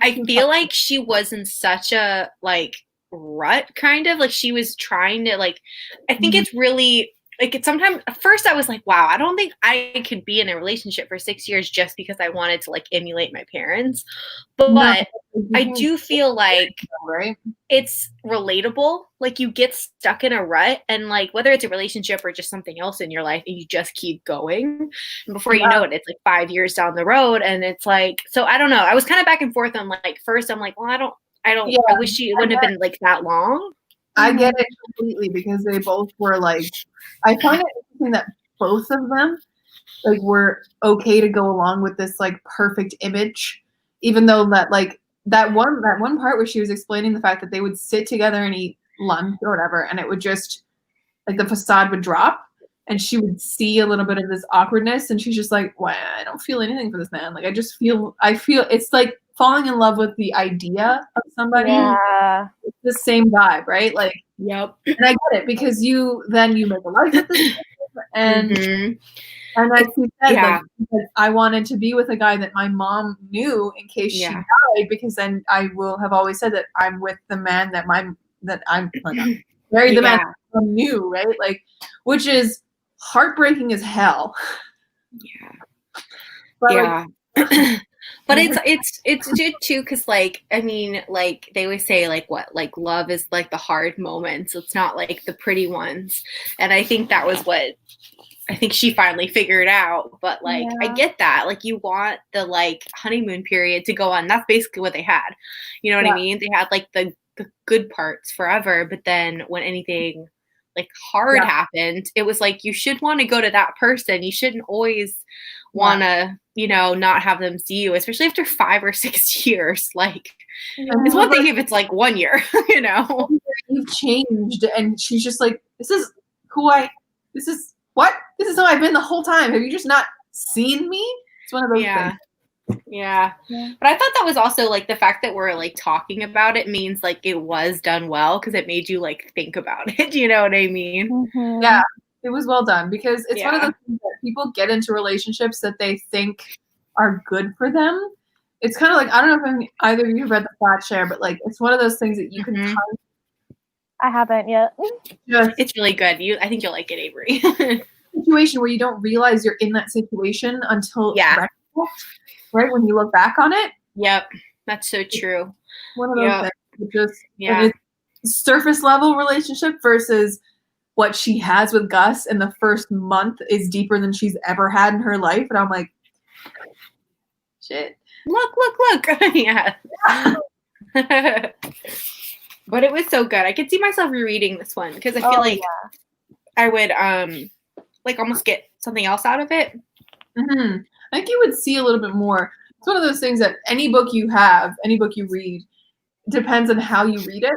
I feel like she was in such a, like, rut, kind of. Like, she was trying to, like, I think it's really, like, it's sometimes, at first I was like, wow, I don't think I could be in a relationship for 6 years just because I wanted to, like, emulate my parents. But I do feel like it's relatable. Like, you get stuck in a rut, and, like, whether it's a relationship or just something else in your life, and you just keep going. And before you know it, it's, like, 5 years down the road, and it's, like, so I don't know. I was kind of back and forth on, like, first I'm like, well, I don't, I wish she wouldn't have been, like, that long. I get it completely because they both were, like, I find it interesting that both of them, like, were okay to go along with this, like, perfect image, even though that, like, that one part where she was explaining the fact that they would sit together and eat lunch or whatever, and it would just, like, the facade would drop, and she would see a little bit of this awkwardness, and she's just like, well, I don't feel anything for this man. Like, I feel it's like falling in love with the idea of somebody. Yeah. It's the same vibe, right? Like, yep. And I get it because you make a life with this person, and like she said, like, I wanted to be with a guy that my mom knew in case she died, because then I will have always said that I'm with the man that I'm married the man I knew, right? Like, which is heartbreaking as hell. Yeah. But like, but it's good too, because like, I mean, like they always say, like, what, like, love is like the hard moments, it's not like the pretty ones. And I think that was what I think she finally figured out. But like, I get that, like, you want the, like, honeymoon period to go on. That's basically what they had, you know what I mean? They had like the good parts forever, but then when anything like hard happened, it was like, you should want to go to that person. You shouldn't always want to, you know, not have them see you, especially after 5 or 6 years. Like, it's one thing if it's like 1 year, you know. You've changed, and she's just like, this is how I've been the whole time. Have you just not seen me? It's one of those things. Yeah. But I thought that was also like the fact that we're like talking about it means like it was done well, because it made you like think about it. You know what I mean? Mm-hmm. Yeah, it was well done, because it's one of those things that people get into relationships that they think are good for them. It's kind of like, I don't know if either of you have read The Flat Share, but like, it's one of those things that you can kind of I haven't yet. It's really good. I think you'll like it, Averie. Situation where you don't realize you're in that situation until right when you look back on it. Yep, that's so true. One of those things. Just surface level relationship versus what she has with Gus in the first month is deeper than she's ever had in her life, and I'm like, shit. Look. Yeah. But it was so good. I could see myself rereading this one because I feel like I would like almost get something else out of it. Mm-hmm. I think you would see a little bit more. It's one of those things that any book you read, depends on how you read it.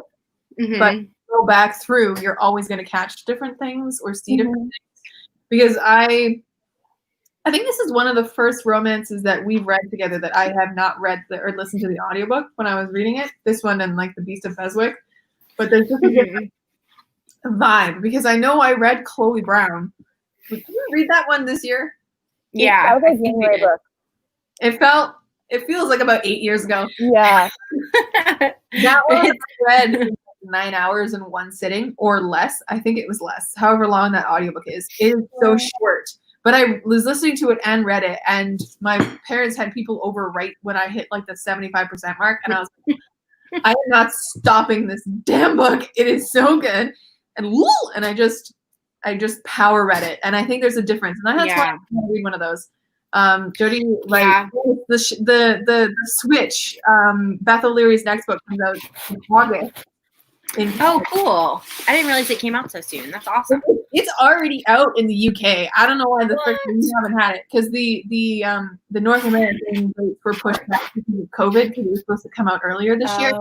Mm-hmm. But go back through, you're always going to catch different things or see different things. Because I think this is one of the first romances that we've read together that I have not read or listened to the audiobook when I was reading it. This one and like The Beast of Beswick. But there's just a different vibe because I know I read Chloe Brown. Did you read that one this year? Yeah. That was a January book. It feels like about 8 years ago. Yeah. That one I read in 9 hours in one sitting or less. I think it was less. However long that audiobook is. It is so short. But I was listening to it and read it, and my parents had people over right when I hit like the 75% mark, and I was like, I am not stopping this damn book. It is so good. And I just power read it, and I think there's a difference. And that's why I'm going to read one of those. Jody, like the Switch. Beth O'Leary's next book comes out in August. Oh, cool! I didn't realize it came out so soon. That's awesome. It's already out in the UK. I don't know why the frick we haven't had it because the North American rates were pushed back because of COVID because it was supposed to come out earlier this year.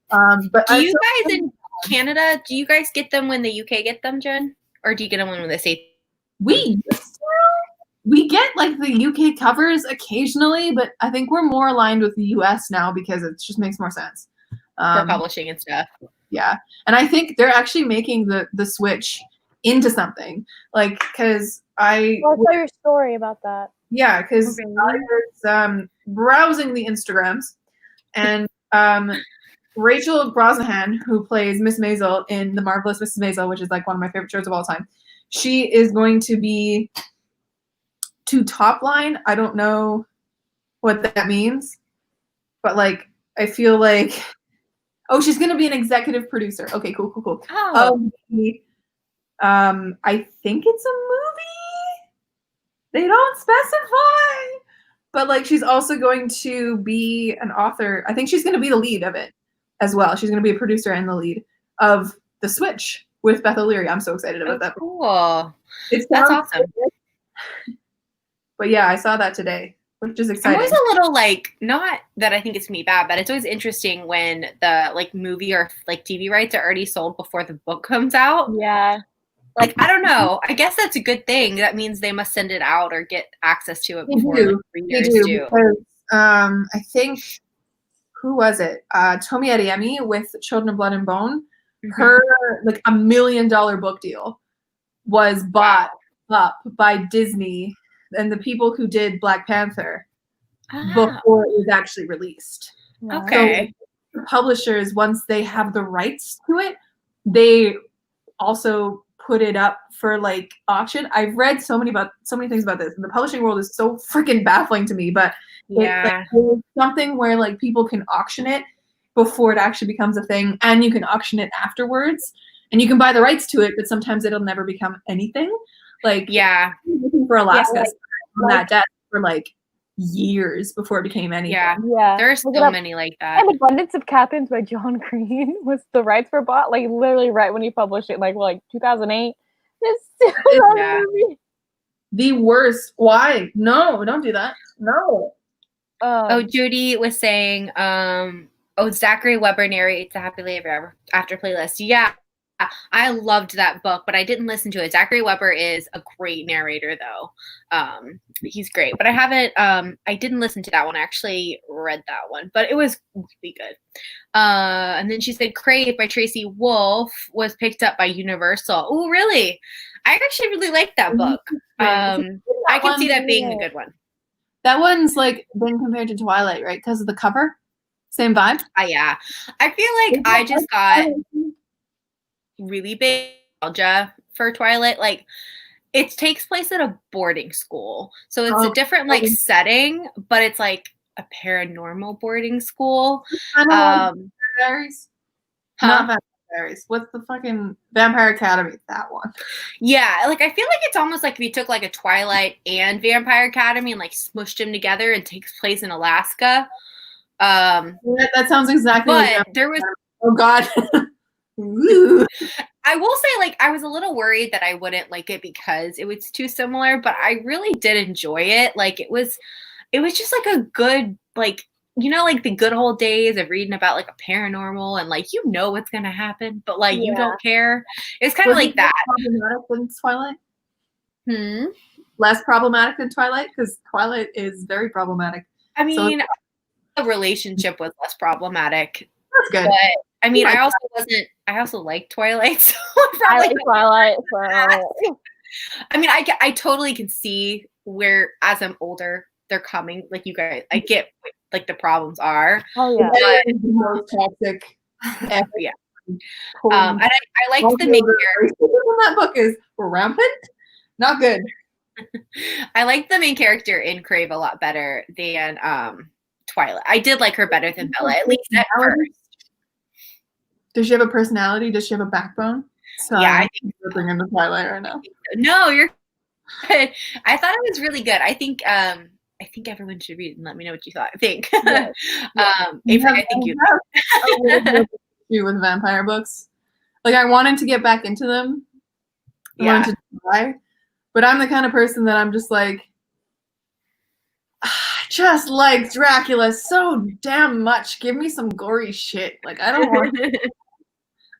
But do you guys in Canada? Do you guys get them when the UK get them, Jen, or do you get them when they say? We get like the UK covers occasionally, but I think we're more aligned with the US now because it just makes more sense for publishing and stuff. Yeah, and I think they're actually making the Switch into something like because I saw your story about that. Yeah, because I was browsing the Instagrams, and Rachel Brosnahan, who plays Miss Maisel in The Marvelous Mrs. Maisel, which is like one of my favorite shows of all time, she is going to be to top line. I don't know what that means, but like I feel like she's going to be an executive producer. Okay, cool. Oh. I think it's a movie. They don't specify. But like she's also going to be an author. I think she's going to be the lead of it as well. She's going to be a producer and the lead of The Switch with Beth O'Leary. I'm so excited about that. Cool. That's awesome. But yeah, I saw that today, which is exciting. I'm always a little like, not that I think it's me bad, but it's always interesting when the like movie or like TV rights are already sold before the book comes out. Yeah. Like, I don't know. I guess that's a good thing. That means they must send it out or get access to it before readers do. Because, I think, who was it? Tomi Adeyemi with Children of Blood and Bone. Mm-hmm. Her like $1 million book deal was bought up by Disney and the people who did Black Panther before it was actually released. Okay. So the publishers, once they have the rights to it, they also put it up for like auction. I've read so many things about this, and the publishing world is so freaking baffling to me. But it's something where like people can auction it before it actually becomes a thing, and you can auction it afterwards, and you can buy the rights to it, but sometimes it'll never become anything. Like looking for Alaska on that desk for like years before it became anything. Yeah. There are so many like that. And Abundance of Captains by John Green was the rights were bought like literally right when he published it, like 2008. The worst. Why? No, don't do that. No. Judy was saying, Zachary Weber narrates a Happily Ever After playlist. Yeah. I loved that book, but I didn't listen to it. Zachary Weber is a great narrator, though. He's great, but I didn't listen to that one. I actually read that one, but it was really good. And then she said Crave by Tracy Wolff was picked up by Universal. Oh, really? I actually really liked that book. I can see that being a good one. That one's like been compared to Twilight, right? Because of the cover? Same vibe? Yeah. I feel like I just got... really big nostalgia for Twilight. Like, it takes place at a boarding school, so it's a different like setting, but it's like a paranormal boarding school. Diaries? Not Vampire Diaries. What's the fucking Vampire Academy? That one. Yeah, like I feel like it's almost like if you took like a Twilight and Vampire Academy and like smushed them together and takes place in Alaska. That sounds exactly like there was. Oh God. I will say, like, I was a little worried that I wouldn't like it because it was too similar, but I really did enjoy it. Like, it was just like a good, like, you know, like the good old days of reading about like a paranormal and like, you know what's going to happen, but like, you don't care. It's kind of like that. Problematic than Twilight? Less problematic than Twilight? Because Twilight is very problematic. I mean, the relationship was less problematic. That's good. But I mean, I also like Twilight. So I like Twilight. So. I mean, I totally can see where, as I'm older, they're coming. Like, you guys, I get what, like, the problems are. Oh yeah. But the most toxic. Yeah. And I liked the main character. That book is rampant. Not good. I liked the main character in Crave a lot better than Twilight. I did like her better than Bella, at least at first. Does she have a personality? Does she have a backbone? So yeah, I think we're bringing the Twilight right now. No, you're good. I thought it was really good. I think everyone should read it and let me know what you thought. I think. Yeah. Averie, I think you with vampire books. Like, I wanted to get back into them. I wanted to try, but I'm the kind of person that I'm just like, I just like Dracula so damn much. Give me some gory shit. Like, I don't want.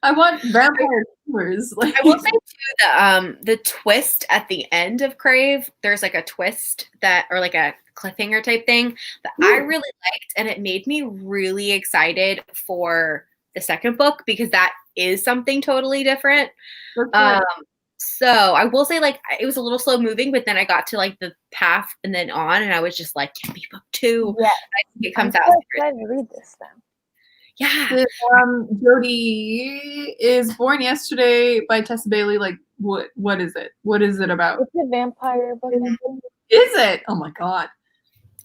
I want vampire killers. Like, I will say too, the twist at the end of Crave, there's like a twist or like a cliffhanger type thing that I really liked, and it made me really excited for the second book because that is something totally different. So I will say, like, it was a little slow moving, but then I got to like the path and then on, and I was just like, give me book 2. Yeah, I think it comes out. I'm excited to read this then. Yeah. Jodie is Born Yesterday by Tessa Bailey. Like, what is it? What is it about? It's a vampire book. Is it? Oh my God.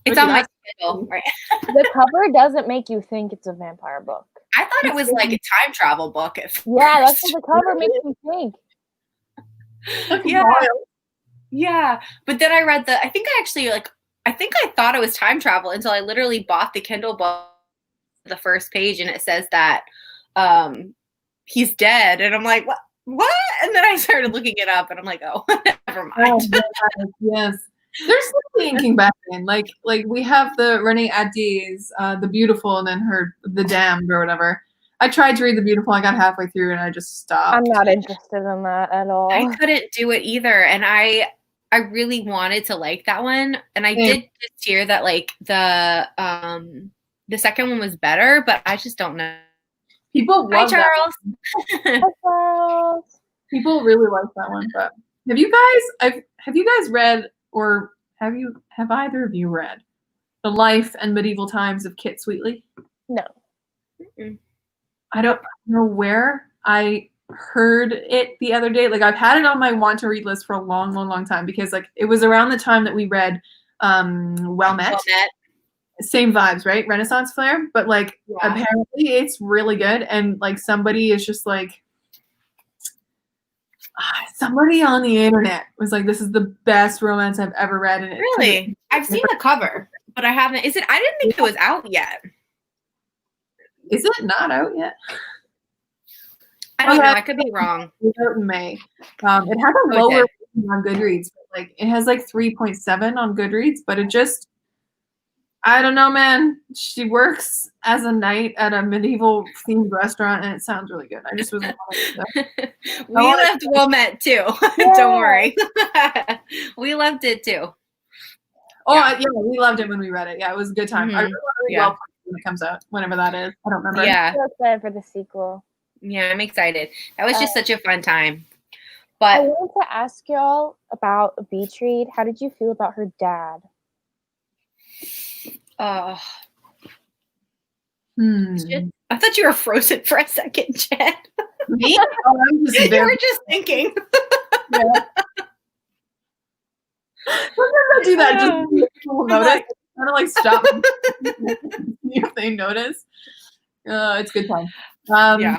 It's on my Kindle, right? The cover doesn't make you think it's a vampire book. I thought it was like a time travel book. Yeah, that's what the cover makes me think. Yeah. But then I read I think I thought it was time travel until I literally bought the Kindle book, the first page, and it says that he's dead, and I'm like, what? And then I started looking it up, and I'm like, oh, never mind. Oh, yes. There's something thinking back in, like we have the Renee Addy's The Beautiful, and then The Damned or whatever. I tried to read The Beautiful. I got halfway through and I just stopped. I'm not interested in that at all. I couldn't do it either, and I really wanted to like that one, and I did just hear that like the second one was better, but I just don't know. People love Charles. Hi, Charles. People really like that one. But have you guys read, or have either of you read The Life and Medieval Times of Kit Sweetly? No. Mm-mm. I don't know where I heard it the other day. Like, I've had it on my want to read list for a long, long, long time because like it was around the time that we read Well Met. Same vibes, right? Renaissance flair, but like apparently it's really good, and like somebody is just like somebody on the internet was like, this is the best romance I've ever read. And really, I've seen the cover, but I haven't. I didn't think it was out yet. Is it not out yet? I don't know. I could be wrong. It's out in May. It has a lower rating on Goodreads, but like it has like 3.7 on Goodreads, but it just, I don't know, man. She works as a knight at a medieval themed restaurant, and it sounds really good. I just was. We loved Wilmette too. Yeah. Don't worry. We loved it too. Oh yeah, we loved it when we read it. Yeah, it was a good time. Mm-hmm. I really want to read Well when it comes out, whenever that is. I don't remember. Yeah. I'm so excited for the sequel. Yeah, I'm excited. That was just such a fun time. But I wanted to ask y'all about Beatrice. How did you feel about her dad? I thought you were frozen for a second, Jen. Me? Oh, I'm just You were just thinking. Yeah. Sometimes I do that just so people notice. Kind of like stop if they notice. It's good time. Yeah.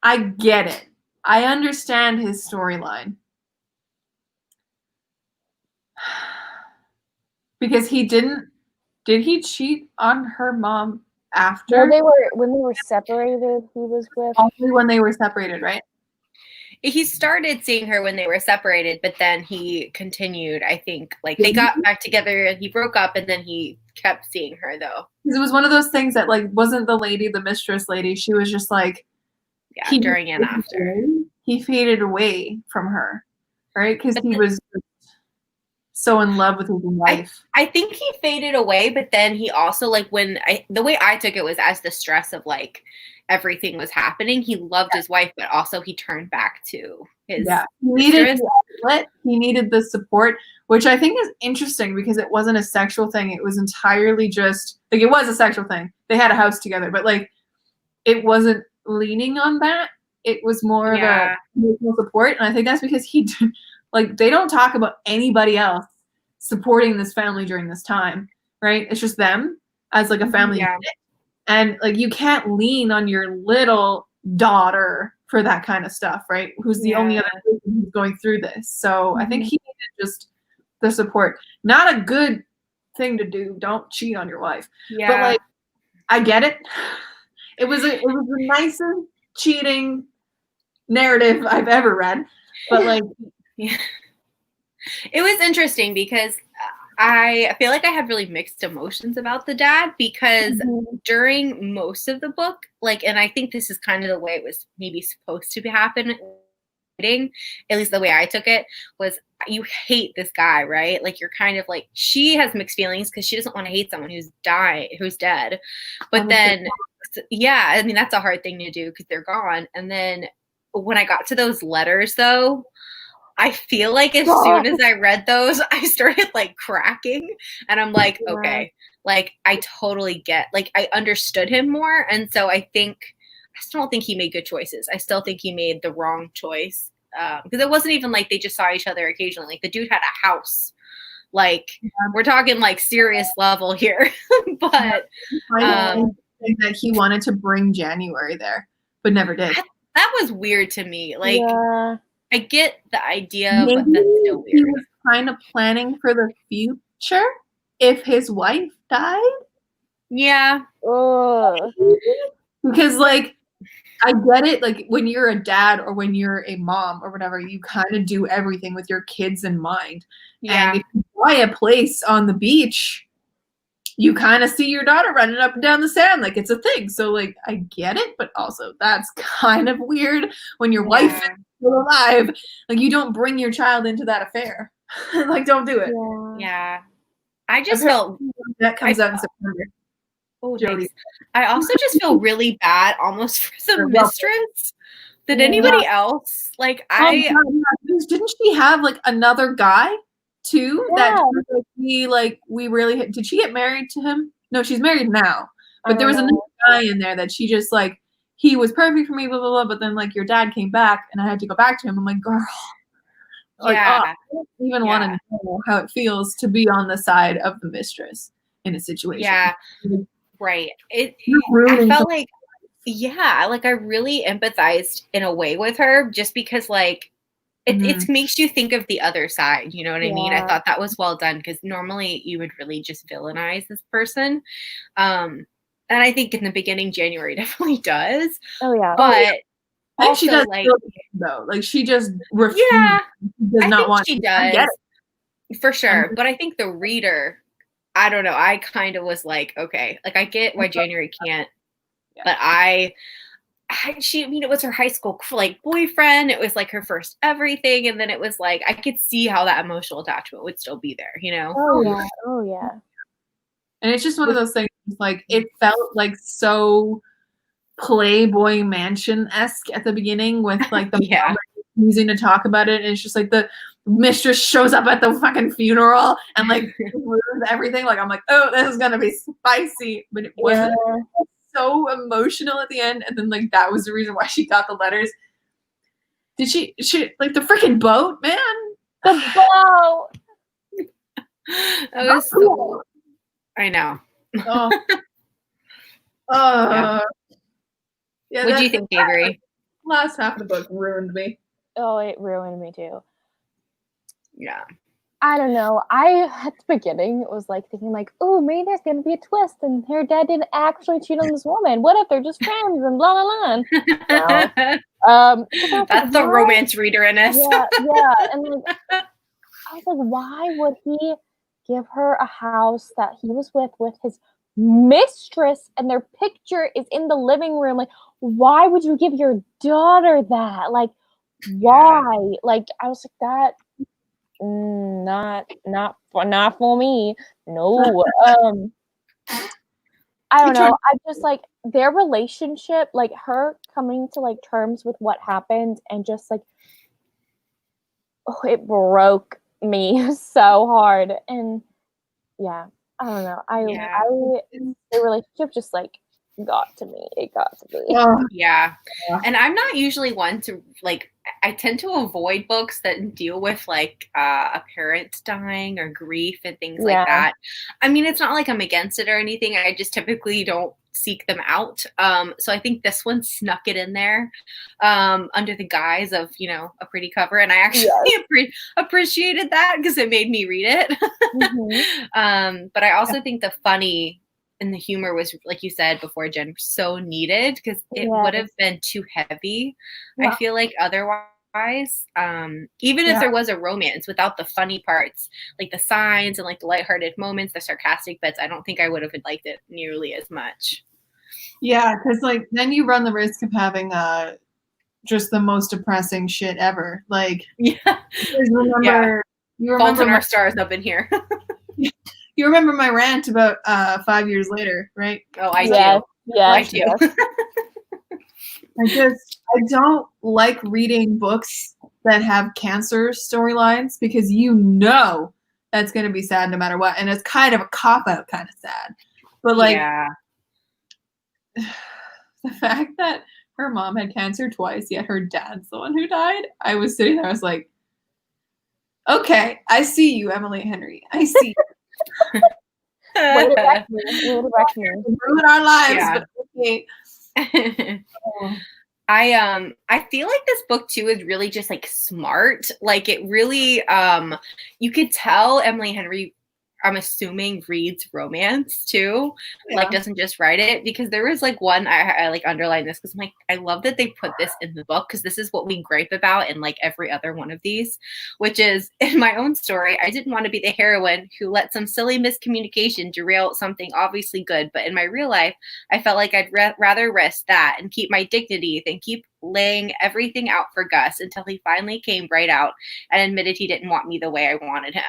I get it. I understand his storyline. Because did he cheat on her mom after? No, when they were separated, he was with. Only when they were separated, right? He started seeing her when they were separated, but then he continued, I think. Like, they got back together and he broke up, and then he kept seeing her, though. Because it was one of those things that, like, wasn't the lady, the mistress lady, she was just like... Yeah, during and after. He faded away from her, right? Because he was so in love with his wife. I think he faded away, but then he also, like, the way I took it was as the stress of, like, everything was happening, he loved his wife, but also he turned back to his he needed the support, which I think is interesting because it wasn't a sexual thing. It was entirely just, like, it was a sexual thing. They had a house together, but, like, it wasn't leaning on that. It was more of a emotional support, and I think that's because they don't talk about anybody else supporting this family during this time, right? It's just them as, like, a family unit. And, like, you can't lean on your little daughter for that kind of stuff, right? Who's the only other person who's going through this. So I think he needed just the support. Not a good thing to do. Don't cheat on your wife. Yeah. But, like, I get it. It was the nicest cheating narrative I've ever read. But, like... Yeah. It was interesting because I feel like I had really mixed emotions about the dad because during most of the book, like, and I think this is kind of the way it was maybe supposed to happen, at least the way I took it, was you hate this guy, right? Like, you're kind of like, she has mixed feelings because she doesn't want to hate someone who's dead. But then, yeah, I mean, that's a hard thing to do because they're gone. And then when I got to those letters, though, I feel like as soon as I read those, I started, like, cracking, and I'm like, okay, like, I totally get, like, I understood him more. And so I still don't think he made good choices. I still think he made the wrong choice. Because it wasn't even like they just saw each other occasionally. Like, the dude had a house. Like, we're talking, like, serious level here. But that he wanted to bring January there, but never did. That was weird to me. Like, I get the idea, maybe but that's still weird. He was kind of planning for the future if his wife died. Yeah. Because, like, I get it. Like, when you're a dad or when you're a mom or whatever, you kind of do everything with your kids in mind. Yeah. And if you buy a place on the beach, you kind of see your daughter running up and down the sand like it's a thing. So, like, I get it, but also that's kind of weird when your wife is still alive. Like, you don't bring your child into that affair. Like, don't do it. Yeah. I just felt that comes out in September. Oh, Jody. I also just feel really bad almost for the mistress. Did anybody else? Like, didn't she have, like, another guy too? Yeah. That we really did she get married to him? No, she's married now. But there was another guy in there that she just, like, he was perfect for me, blah blah blah. But then, like, your dad came back and I had to go back to him. I'm like, girl. Like, I don't even want to know how it feels to be on the side of the mistress in a situation. Yeah. Right. I felt like, like, I really empathized in a way with her just because, like, it makes you think of the other side. You know what I mean? I thought that was well done because normally you would really just villainize this person. And I think in the beginning, January definitely does. Oh, yeah. I But think she does, like, though. Like, she just refuses. Yeah. Does not want she to. does. I get it. For sure. But I think the reader, I don't know. I kind of was like, okay, like, I get why January can't, but I mean, it was her high school, like, boyfriend. It was, like, her first everything. And then it was like, I could see how that emotional attachment would still be there, you know? Oh, yeah. And it's just one of those things, like, it felt like so Playboy Mansion-esque at the beginning with, like, the mom using to talk about it. And it's just like the mistress shows up at the fucking funeral and, like, ruins everything. Like, I'm like, oh, this is gonna be spicy, but it wasn't. so emotional at the end, and then like that was the reason why she got the letters. Did she like the freaking boat, man? The boat. That was so, I know. Oh. Yeah, what do you think, Averie? Last half of the book ruined me. Oh, it ruined me too. Yeah. I don't know. I, at the beginning, was like thinking like, oh, maybe there's going to be a twist and her dad didn't actually cheat on this woman. What if they're just friends and blah, blah, blah. No. That's the romance reader in us. Yeah. And like, I was like, why would he give her a house that he was with his mistress and their picture is in the living room? Like, why would you give your daughter that? Like, why? Yeah. Like, I was like, that not for me. No. I don't know. I just like their relationship, like her coming to like terms with what happened and just like, oh, it broke me so hard. And yeah, I don't know. The relationship just like got to me. It got to me. Yeah. And I'm not usually one to like, I tend to avoid books that deal with like a parent dying or grief and things like that. I mean, it's not like I'm against it or anything. I just typically don't seek them out. So I think this one snuck it in there under the guise of, you know, a pretty cover. And I actually appreciated that because it made me read it. Mm-hmm. But I also think the funny and the humor was, like you said before, Jen, so needed because it would have been too heavy. I feel like otherwise, even if there was a romance without the funny parts, like the signs and like the lighthearted moments, the sarcastic bits, I don't think I would have liked it nearly as much. Yeah, because like then you run the risk of having just the most depressing shit ever. Like you remember Fault in Our Stars up in here. You remember my rant about 5 years later, right? Oh, I do. Yeah, I do. I don't like reading books that have cancer storylines because you know that's going to be sad no matter what. And it's kind of a cop-out kind of sad. But like the fact that her mom had cancer twice, yet her dad's the one who died, I was sitting there, I was like, okay, I see you, Emily Henry. I see you. Way to wreck me. Ruin our lives, but okay. I feel like this book too is really just like smart. Like it really you could tell Emily Henry, I'm assuming, reads romance too. Like doesn't just write it, because there was like one I like underlined this because I'm like, I love that they put this in the book because this is what we gripe about in like every other one of these, which is in my own story, I didn't want to be the heroine who let some silly miscommunication derail something obviously good, but in my real life I felt like I'd rather risk that and keep my dignity than keep laying everything out for Gus until he finally came right out and admitted he didn't want me the way I wanted him.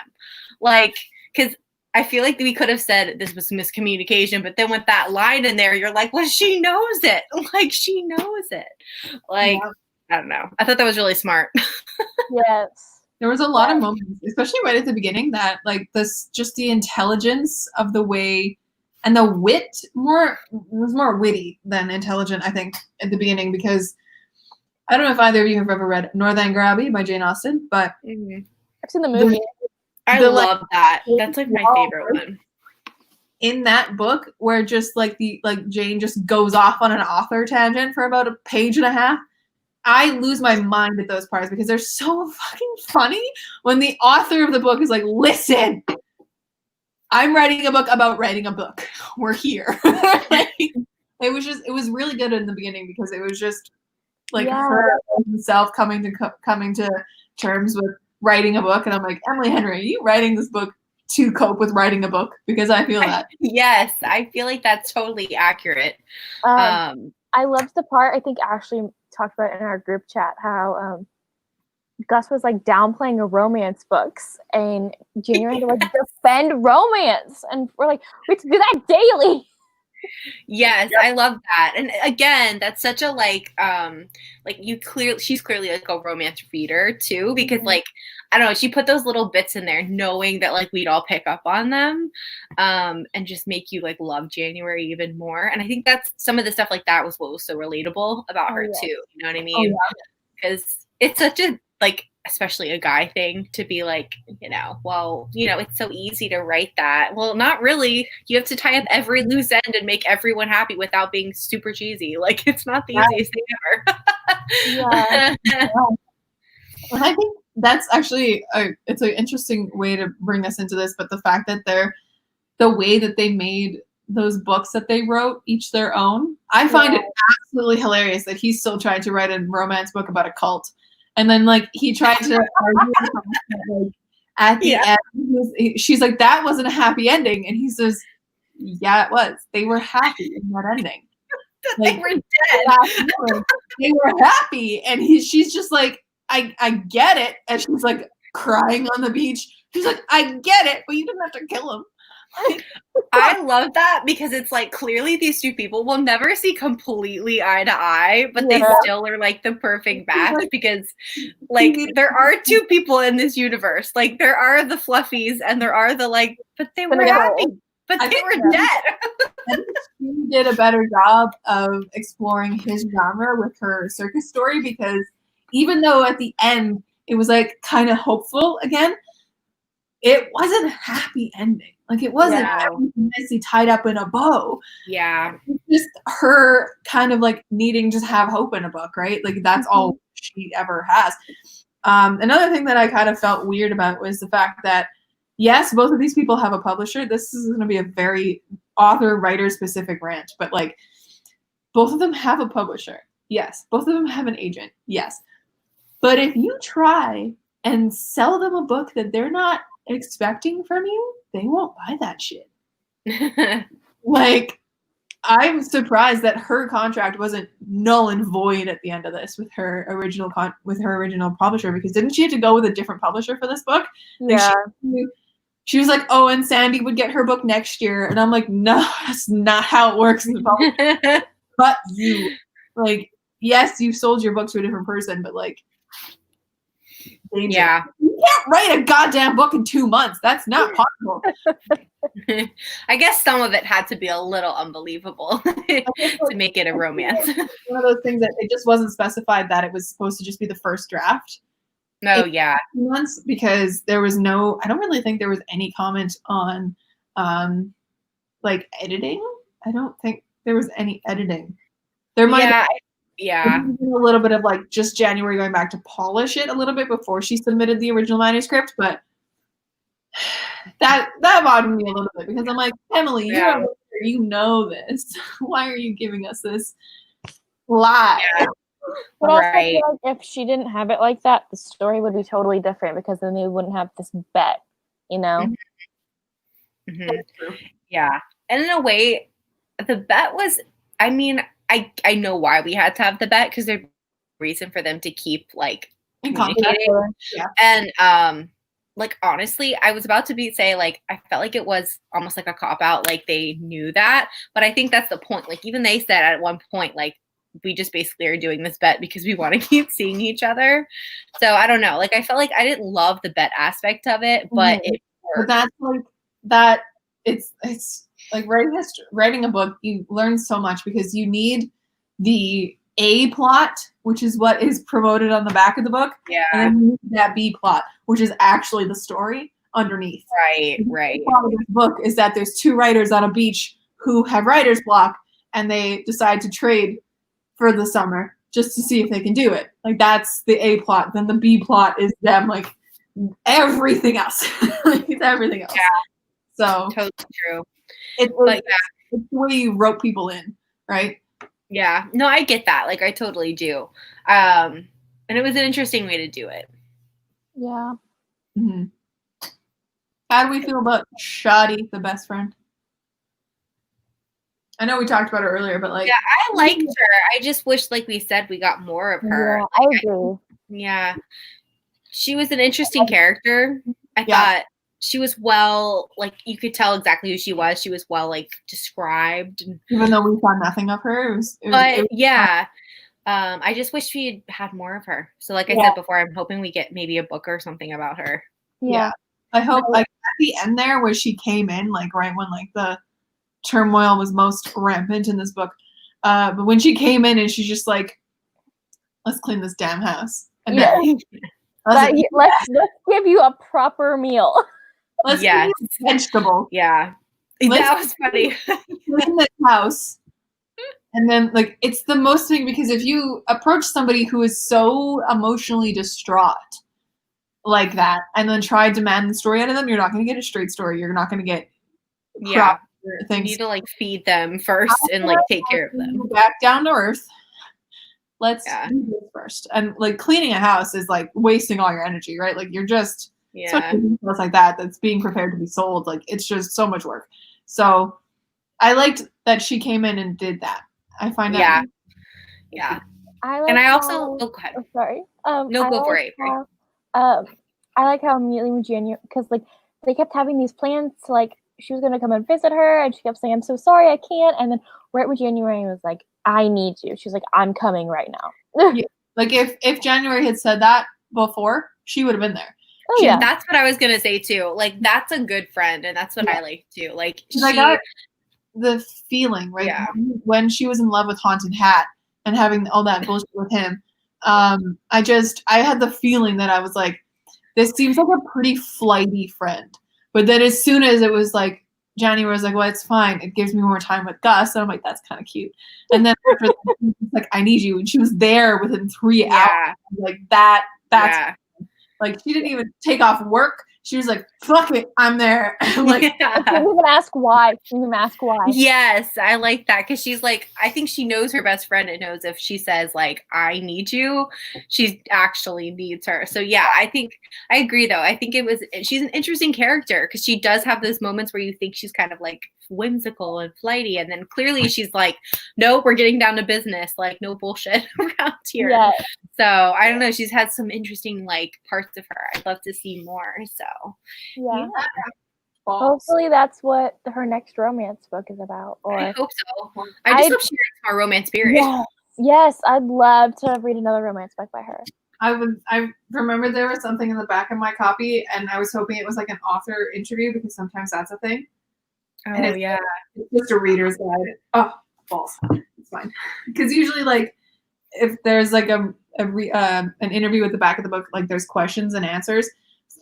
Like, because I feel like we could have said this was miscommunication, but then with that line in there, you're like, well, she knows it. Like, she knows it. Like, I don't know. I thought that was really smart. Yes. There was a lot of moments, especially right at the beginning, that like this, just the intelligence of the way and the wit was more witty than intelligent, I think, at the beginning, because I don't know if either of you have ever read Northern Grabby by Jane Austen, but I've seen the movie. I love that. That's like my favorite one. In that book, where just like Jane just goes off on an author tangent for about a page and a half, I lose my mind at those parts because they're so fucking funny. When the author of the book is like, "Listen, I'm writing a book about writing a book. We're here." Like, it was really good in the beginning because it was just like her himself coming to terms with writing a book, and I'm like, Emily Henry, are you writing this book to cope with writing a book? Because I feel that. Yes, I feel like that's totally accurate. I loved the part, I think Ashley talked about in our group chat, how Gus was like downplaying romance books, and Junior had to like defend romance, and we're like, we have to do that daily. Yes, I love that. And again, that's such a she's clearly like a romance reader too, because like I don't know, she put those little bits in there knowing that like we'd all pick up on them, and just make you like love January even more. And I think that's some of the stuff like that was what was so relatable about her too. You know what I mean? Because it's such a like, especially a guy thing to be like, you know, well, you know, it's so easy to write that. Well, not really. You have to tie up every loose end and make everyone happy without being super cheesy. Like, it's not the easiest thing ever. And I think that's actually it's an interesting way to bring us into this, but the fact that the way that they made those books that they wrote each their own, I find it absolutely hilarious that he's still trying to write a romance book about a cult. And then, like, he tried to argue like, at the end, she's like, that wasn't a happy ending. And he says, yeah, it was. They were happy in that ending. Like, they were dead. They were happy. And she's just like, I get it. And she's like crying on the beach. She's like, I get it, but you didn't have to kill him. I love that because it's like clearly these two people will never see completely eye to eye, but they still are like the perfect match because like there are two people in this universe. Like there are the fluffies and there are the like, but they were happy, but they were dead. She did a better job of exploring his genre with her circus story because even though at the end it was like kind of hopeful again, it wasn't a happy ending. Like it wasn't nicely tied up in a bow. Yeah. It's just her kind of like needing to have hope in a book, right? Like that's all she ever has. Another thing that I kind of felt weird about was the fact that, yes, both of these people have a publisher. This is going to be a very author-writer specific rant, but like both of them have a publisher. Yes. Both of them have an agent. Yes. But if you try and sell them a book that they're not expecting from you, they won't buy that shit. Like, I'm surprised that her contract wasn't null and void at the end of this with her original publisher, because didn't she have to go with a different publisher for this book? Yeah. Like she was like, oh, and Sandy would get her book next year, and I'm like, no, that's not how it works. But you, like, yes, you sold your book to a different person, but like, danger. Yeah. You can't write a goddamn book in 2 months. That's not possible. I guess some of it had to be a little unbelievable to make it a romance. One of those things that it just wasn't specified that it was supposed to just be the first draft. No, yeah. Months, because there was no, I don't really think there was any comment on like editing. I don't think there was any editing. There might have been a little bit of like just January going back to polish it a little bit before she submitted the original manuscript, but that bothered me a little bit because I'm like, Emily, you're a writer, you know this. Why are you giving us this lie? Yeah. But also, I feel like if she didn't have it like that, the story would be totally different because then they wouldn't have this bet, you know? Mm-hmm. Yeah. And in a way, the bet was, I mean, I know why we had to have the bet because there's a reason for them to keep like communicating. Yeah. And like honestly, I was about to say like I felt like it was almost like a cop out, like they knew that, but I think that's the point. Like even they said at one point, like we just basically are doing this bet because we want to keep seeing each other. So I don't know. Like I felt like I didn't love the bet aspect of it, but it worked. But that's like that. It's like writing a book. You learn so much because you need the A plot, which is what is promoted on the back of the book. Yeah. And then you need that B plot, which is actually the story underneath. Right. The plot of this book is that there's two writers on a beach who have writer's block, and they decide to trade for the summer just to see if they can do it. Like that's the A plot. Then the B plot is them like everything else. Like, it's everything else. Yeah. So totally true. It's the way you rope people in, right? Yeah. No, I get that. Like I totally do. And it was an interesting way to do it. Yeah. Mm-hmm. How do we feel about Shadi, the best friend? I know we talked about her earlier, but like, yeah, I liked her. I just wish, like we said, we got more of her. Yeah, I agree. Yeah, she was an interesting character. I thought she was well, like you could tell exactly who she was. She was well, like described. Even though we saw nothing of her, it was I just wish we had more of her. So like I said before, I'm hoping we get maybe a book or something about her. Yeah. I hope like at the end there where she came in, like right when like the turmoil was most rampant in this book. But when she came in and she's just like, let's clean this damn house. And let's give you a proper meal. Let's give you vegetables. Yeah. That was funny. Clean this house. And then like it's the most thing because if you approach somebody who is so emotionally distraught like that and then try to demand the story out of them, you're not going to get a straight story. You're not going to get things. You need to like feed them first and like take care of them. Back down to earth. Let's do this first. And like cleaning a house is like wasting all your energy, right? Like you're just stuff like that's being prepared to be sold. Like it's just so much work. So I liked that she came in and did that. I find that. Yeah. I also go ahead. Oh, sorry. No, go for it. I like how immediately when January, because like they kept having these plans to like she was gonna come and visit her, and she kept saying, "I'm so sorry, I can't." And then right when January was like, "I need you," she's like, "I'm coming right now." Like if January had said that before, she would have been there. Oh, yeah, that's what I was gonna say too. Like that's a good friend, and that's what I like too. Like I got the feeling right when she was in love with Haunted Hat and having all that bullshit with him. I had the feeling that I was like, this seems like a pretty flighty friend. But then as soon as it was like January was like, well, it's fine. It gives me more time with Gus. And I'm like, that's kind of cute. And then after that, she was like, I need you. And she was there within 3 hours. Like that's like she didn't even take off work. She was like, fuck it, I'm there. Like, I didn't even ask why. She didn't even ask why. Yes, I like that because she's like, I think she knows her best friend and knows if she says like, I need you, she actually needs her. So yeah, I think I agree though. I think she's an interesting character because she does have those moments where you think she's kind of like whimsical and flighty, and then clearly she's like, no, we're getting down to business, like no bullshit around here. Yes. So I don't know, she's had some interesting like parts of her. I'd love to see more. So yeah. Hopefully that's what her next romance book is about. Or I hope so. I just hope she writes more romance period. Yes, I'd love to read another romance book by her. I remember there was something in the back of my copy, and I was hoping it was like an author interview because sometimes that's a thing. Oh, and it's just a reader's guide. Oh, false. It's fine. Because usually, like, if there's like an interview at the back of the book, like there's questions and answers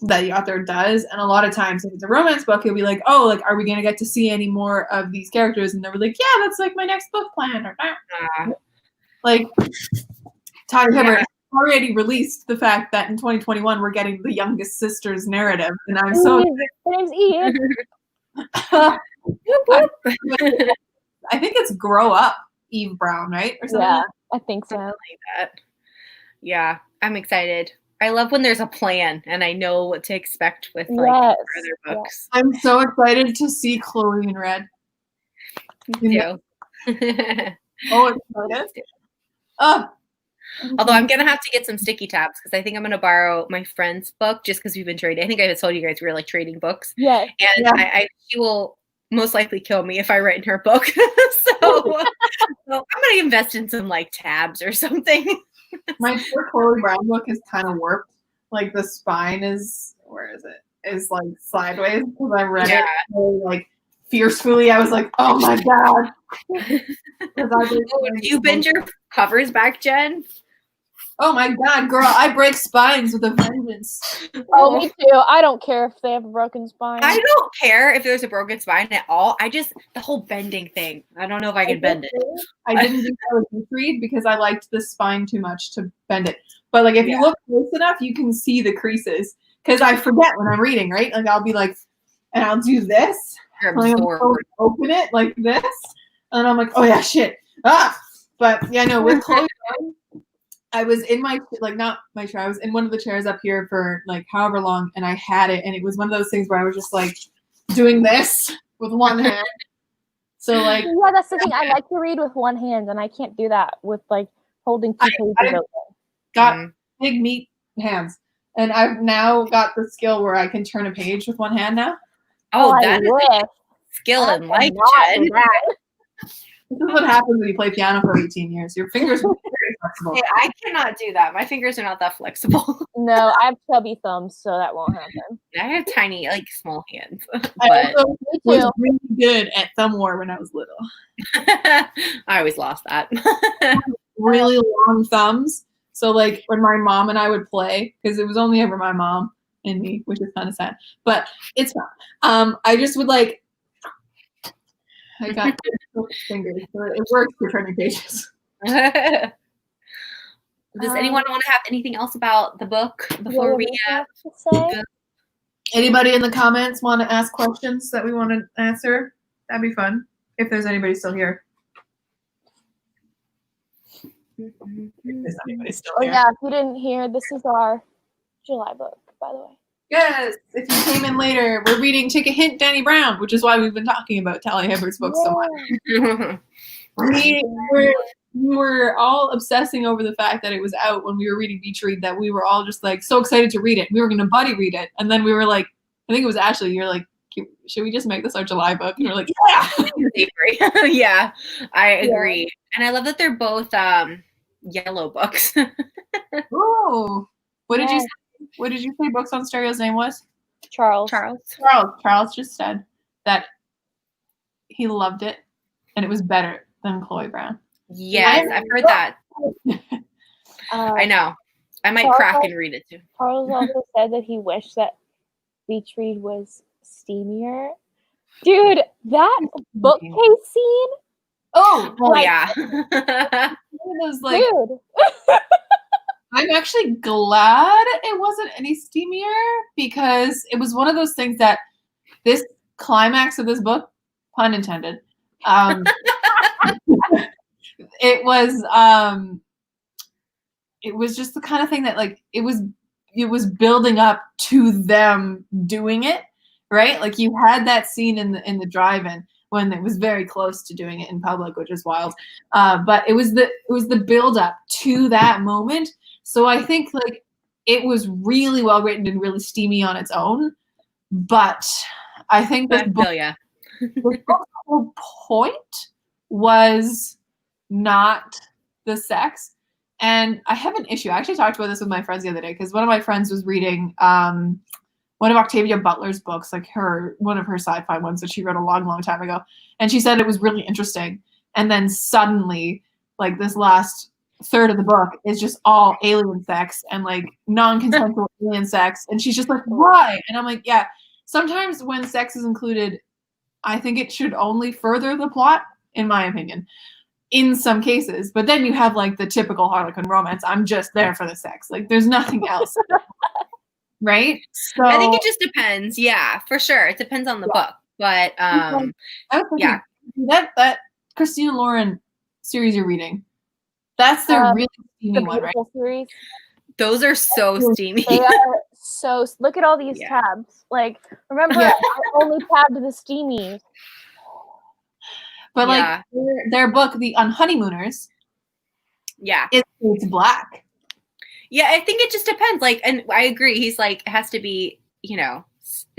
that the author does, and a lot of times if it's a romance book, it'll be like, oh, like, are we gonna get to see any more of these characters? And they're like, yeah, that's like my next book plan, or like Talia Hibbert already released the fact that in 2021 we're getting the youngest sister's narrative, and I'm so her name's Eve. I think it's Grow Up Eve Brown, right? Or something. Yeah, I think so. Like that. Yeah, I'm excited. I love when there's a plan and I know what to expect with like other books. I'm so excited to see Chloe in Red. Me too. Oh, it's so Although I'm gonna have to get some sticky tabs because I think I'm gonna borrow my friend's book just because we've been trading. I think I told you guys we were like trading books. Yeah. And she will most likely kill me if I write in her book. So I'm gonna invest in some like tabs or something. My poor Chloe Brown book is kind of warped. Like the spine is, where is it? Is like sideways because I read it really, like fiercefully. I was like, oh my god. Do you bend your covers back, Jen? Oh my god, girl, I break spines with a vengeance. Oh, me too. I don't care if they have a broken spine. I don't care if there's a broken spine at all. The whole bending thing. I don't know if I can bend it. I didn't do that with read because I liked the spine too much to bend it. But like if you look close enough, you can see the creases. Because I forget when I'm reading, right? Like I'll be like, and I'll do this. Like, open it like this. And I'm like, oh yeah, shit. But yeah, no, with Chloe, I was in my, like, not my chair, I was in one of the chairs up here for like however long, and I had it, and it was one of those things where I was just like doing this with one hand. So like, yeah, that's the thing. I like to read with one hand, and I can't do that with like holding two pages open. Got big meat hands, and I've now got the skill where I can turn a page with one hand now. Oh, that is a skill in life, Jen. This is what happens when you play piano for 18 years. Your fingers are very flexible. Yeah, I cannot do that. My fingers are not that flexible. No, I have chubby thumbs, so that won't happen. I have tiny, like, small hands. I But also was really good at thumb war when I was little. I always lost that. Really long thumbs. So like when my mom and I would play, because it was only ever my mom and me, which is kind of sad, but it's fun. I just would like, I got fingers, so it works for turning pages. Does anyone want to have anything else about the book before we say? Anybody in the comments want to ask questions that we want to answer? That'd be fun if there's anybody still here. If there's anybody still here. Yeah, if you didn't hear, this is our July book, by the way. Yes, if you came in later, we're reading Take a Hint, Dani Brown, which is why we've been talking about Talia Hibbert's book so much. We were all obsessing over the fact that it was out when we were reading Beach Read, that we were all just like so excited to read it. We were going to buddy read it. And then we were like, I think it was Ashley, you're like, should we just make this our July book? And we're like, yeah. Yeah, I agree. Yeah. And I love that they're both yellow books. Oh, what did you say? What did you say Books on Stereo's name was? Charles just said that he loved it and it was better than Chloe Brown. Yes, I've heard that. I know. I might crack and read it too. Charles also said that he wished that Beach Read was steamier. Dude, that bookcase scene. Oh like, yeah. Those, like, dude. I'm actually glad it wasn't any steamier, because it was one of those things that this climax of this book, pun intended, it was just the kind of thing that, like, it was building up to them doing it, right? Like, you had that scene in the drive-in when it was very close to doing it in public, which is wild. But it was the build up to that moment. So I think, like, it was really well written and really steamy on its own. But I think this book's whole point was not the sex. And I have an issue. I actually talked about this with my friends the other day, because one of my friends was reading one of Octavia Butler's books, like one of her sci-fi ones that she wrote a long, long time ago. And she said it was really interesting. And then suddenly, like, this last third of the book is just all alien sex and, like, non-consensual alien sex. And she's just like, why? And I'm like, yeah, sometimes when sex is included, I think it should only further the plot, in my opinion, in some cases. But then you have, like, the typical Harlequin romance. I'm just there for the sex. Like, there's nothing else. Right? So I think it just depends. Yeah, for sure. It depends on the book. But yeah. That Christina Lauren series you're reading, that's the really steamy one, right? Series. Those are so steamy. They are so. Look at all these tabs. Like, remember, I only tabbed the steamy. But like their book, The Unhoneymooners, it's black. Yeah, I think it just depends. Like, and I agree. He's like, it has to be, you know,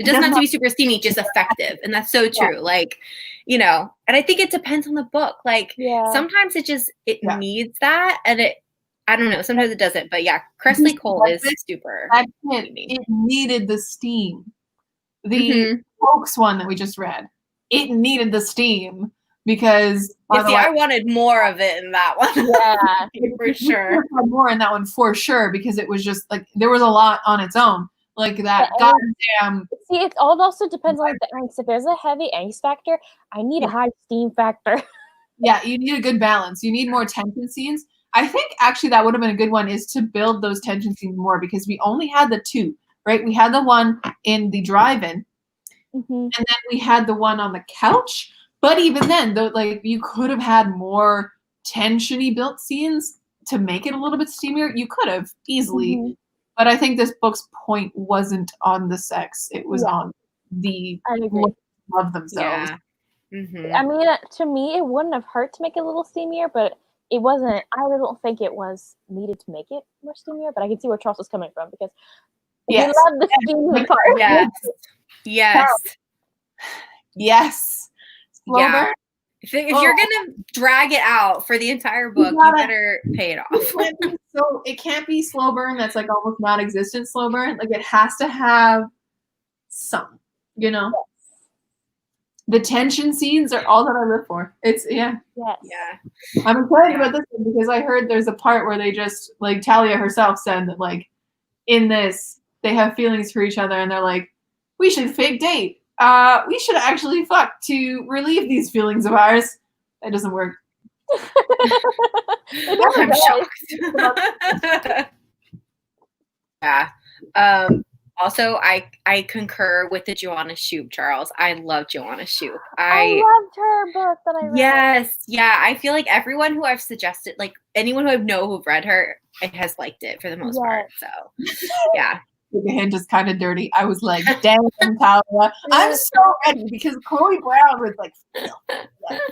it doesn't have to be super steamy, just effective. And that's so true. Yeah. Like, you know, and I think it depends on the book. Like, sometimes it needs that. And I don't know, sometimes it doesn't. But yeah, Cressley Cole is super. It needed the steam. The Folks one that we just read, it needed the steam. Because I wanted more of it in that one. Yeah, for sure. More in that one for sure, because it was just like there was a lot on its own. Like that goddamn. See, it all also depends on the angst. If there's a heavy angst factor, I need a high steam factor. Yeah, you need a good balance. You need more tension scenes. I think actually that would have been a good one, is to build those tension scenes more, because we only had the two, right? We had the one in the drive-in, and then we had the one on the couch. But even then, though, like, you could have had more tension-y built scenes to make it a little bit steamier. You could have easily, but I think this book's point wasn't on the sex; it was on the love themselves. Yeah. I mean, to me, it wouldn't have hurt to make it a little steamier, but it wasn't. I don't think it was needed to make it more steamier. But I can see where Charles is coming from, because we love the steamy part. Yes. Slow burn. If you're gonna drag it out for the entire book, you better pay it off. It can't be slow burn that's like almost non-existent slow burn. Like it has to have some, you know. The tension scenes are all that I live for. It's Yes. Yeah. I'm excited about this one because I heard there's a part where they just like Talia herself said that like in this they have feelings for each other and they're like, we should fake date. We should actually fuck to relieve these feelings of ours. That doesn't work. I'm shocked. Yeah. Also, I concur with the Joanna Shupe, Charles. I love Joanna Shupe. I loved her book that I read. Yes. Yeah. I feel like everyone who I've suggested, like anyone who've read her, has liked it for the most part. So, yeah. The hint is kind of dirty. I was like, damn, Talia. I'm so ready because Chloe Brown was like,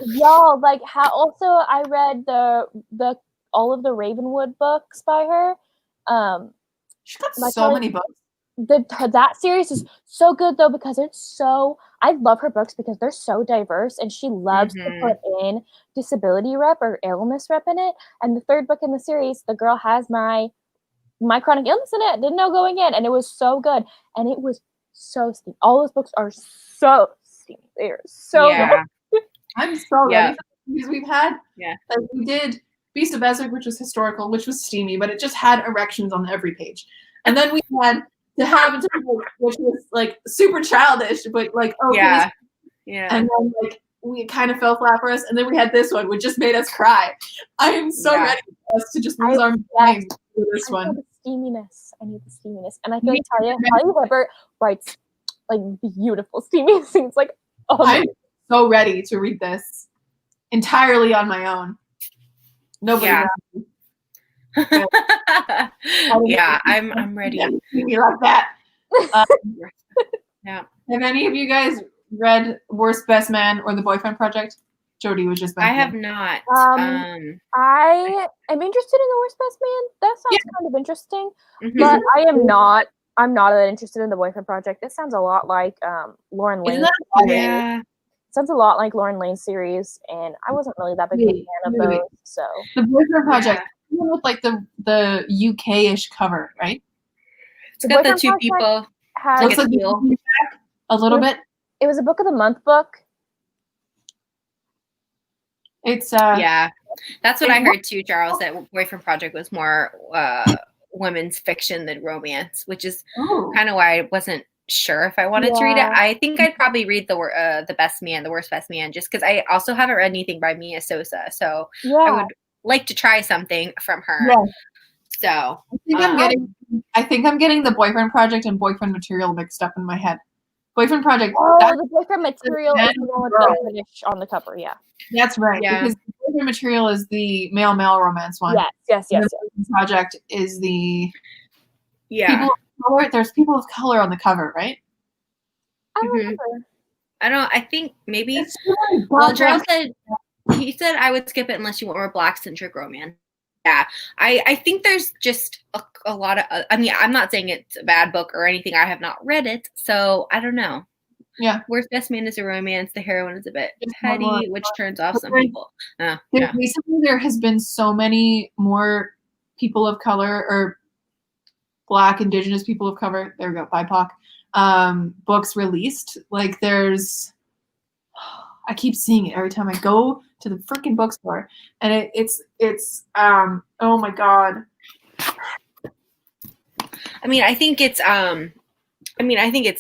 y'all, like how also I read the all of the Ravenwood books by her. She's got so many books. That series is so good though because I love her books because they're so diverse and she loves to put in disability rep or illness rep in it. And the third book in the series, the girl has my chronic illness in it. Didn't know going in, and it was so good. And it was so steamy. All those books are so steamy. They are so good. I'm so ready because we've had like we did Beast of Beswick, which was historical, which was steamy, but it just had erections on every page. And then we had To Have and To Hold, which was like super childish, but like yeah. And then like we kind of fell flat for us, and then we had this one, which just made us cry. I am so ready for us to just lose our minds for this one. I need the steaminess, and I feel like Talia Hibbert writes like beautiful steamy scenes. Like, I'm so ready to read this entirely on my own. Nobody knows. Yeah, I'm ready. Me like that. Yeah. Have any of you guys read Worst Best Man or The Boyfriend Project? Jody was just mentioning. I have not. I am interested in The Worst Best Man. That sounds kind of interesting, but I'm not that interested in The Boyfriend Project. This sounds a lot like Lauren Lane. Yeah. Sounds a lot like Lauren Lane's series, and I wasn't really that big a fan of those. So The Boyfriend Project, with like the UK-ish cover, right? It's got the two people. Looks like a little bit. It was a book of the month book. It's yeah, that's what I heard too, Charles. That Boyfriend Project was more women's fiction than romance, which is kind of why I wasn't sure if I wanted to read it. I think I'd probably read the Best Man, the Worst Best Man, just because I also haven't read anything by Mia Sosa, so I would like to try something from her. Yeah. So I think I'm getting the Boyfriend Project and Boyfriend Material mixed up in my head. Boyfriend Project. The Boyfriend Material is the one with the finish on the cover. Yeah, that's right. Yeah. Because the Boyfriend Material is the male romance one. Yes. The Boyfriend Project is the people of color. There's people of color on the cover, right? I don't remember. I think maybe. Well, Charles said I would skip it unless you want more Black-centric romance. Yeah, I think there's just a lot of. I mean, I'm not saying it's a bad book or anything. I have not read it, so I don't know. Yeah, Worst Best Man is a romance. The heroine is a bit petty, which turns off some people. Recently, there has been so many more people of color or Black, Indigenous people of color. There we go, BIPOC. Books released. Like there's. I keep seeing it every time I go to the freaking bookstore, and it's oh my god. I mean, I think it's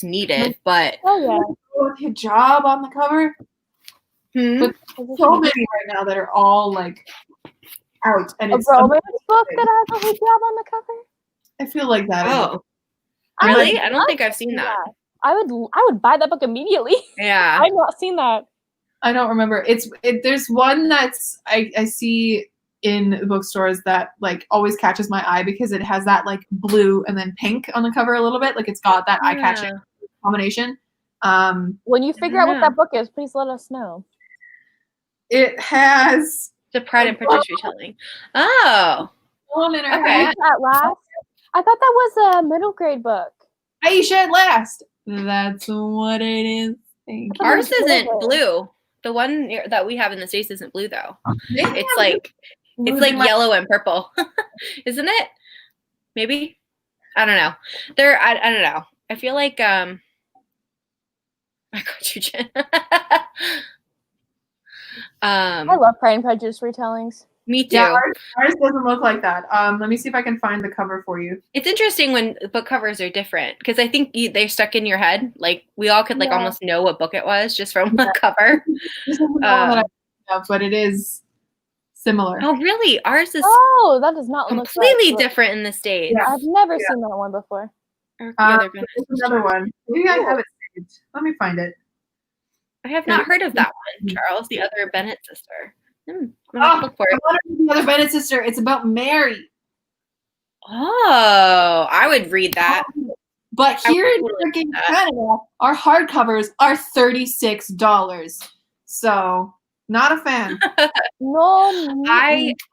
needed, but with hijab on the cover. But so many right now that are all like out, and it's a romance book that has a hijab on the cover. I feel like that. Oh, really? I don't think I've seen that. I would buy that book immediately. Yeah, I've not seen that. I don't remember. There's one that's I see in bookstores that like always catches my eye because it has that like blue and then pink on the cover a little bit. Like it's got that eye-catching combination. When you figure out what that book is, please let us know. It has the Pride and Prejudice retelling. Oh, okay. At last, I thought that was a middle grade book. Aisha at Last. That's what it is. Thank you. Ours isn't blue. The one that we have in the States isn't blue though. Maybe It's like yellow and purple, isn't it? Maybe. I don't know. I don't know. I feel like I got you, Jen. I love Pride and Prejudice retellings. Me too. Yeah, ours doesn't look like that. Let me see if I can find the cover for you. It's interesting when book covers are different because I think they're stuck in your head. Like we all could almost know what book it was just from the cover. But it is similar. Oh, really? Ours is that does not completely different in the States. Yeah. I've never seen that one before. There's another one. Maybe I have it saved. Let me find it. I have not heard of that one, Charles, the other Bennett sister. I'm gonna look for it. The other Bennett sister. It's about Mary. Oh, I would read that. But here in Canada, our hardcovers are $36. So not a fan. No.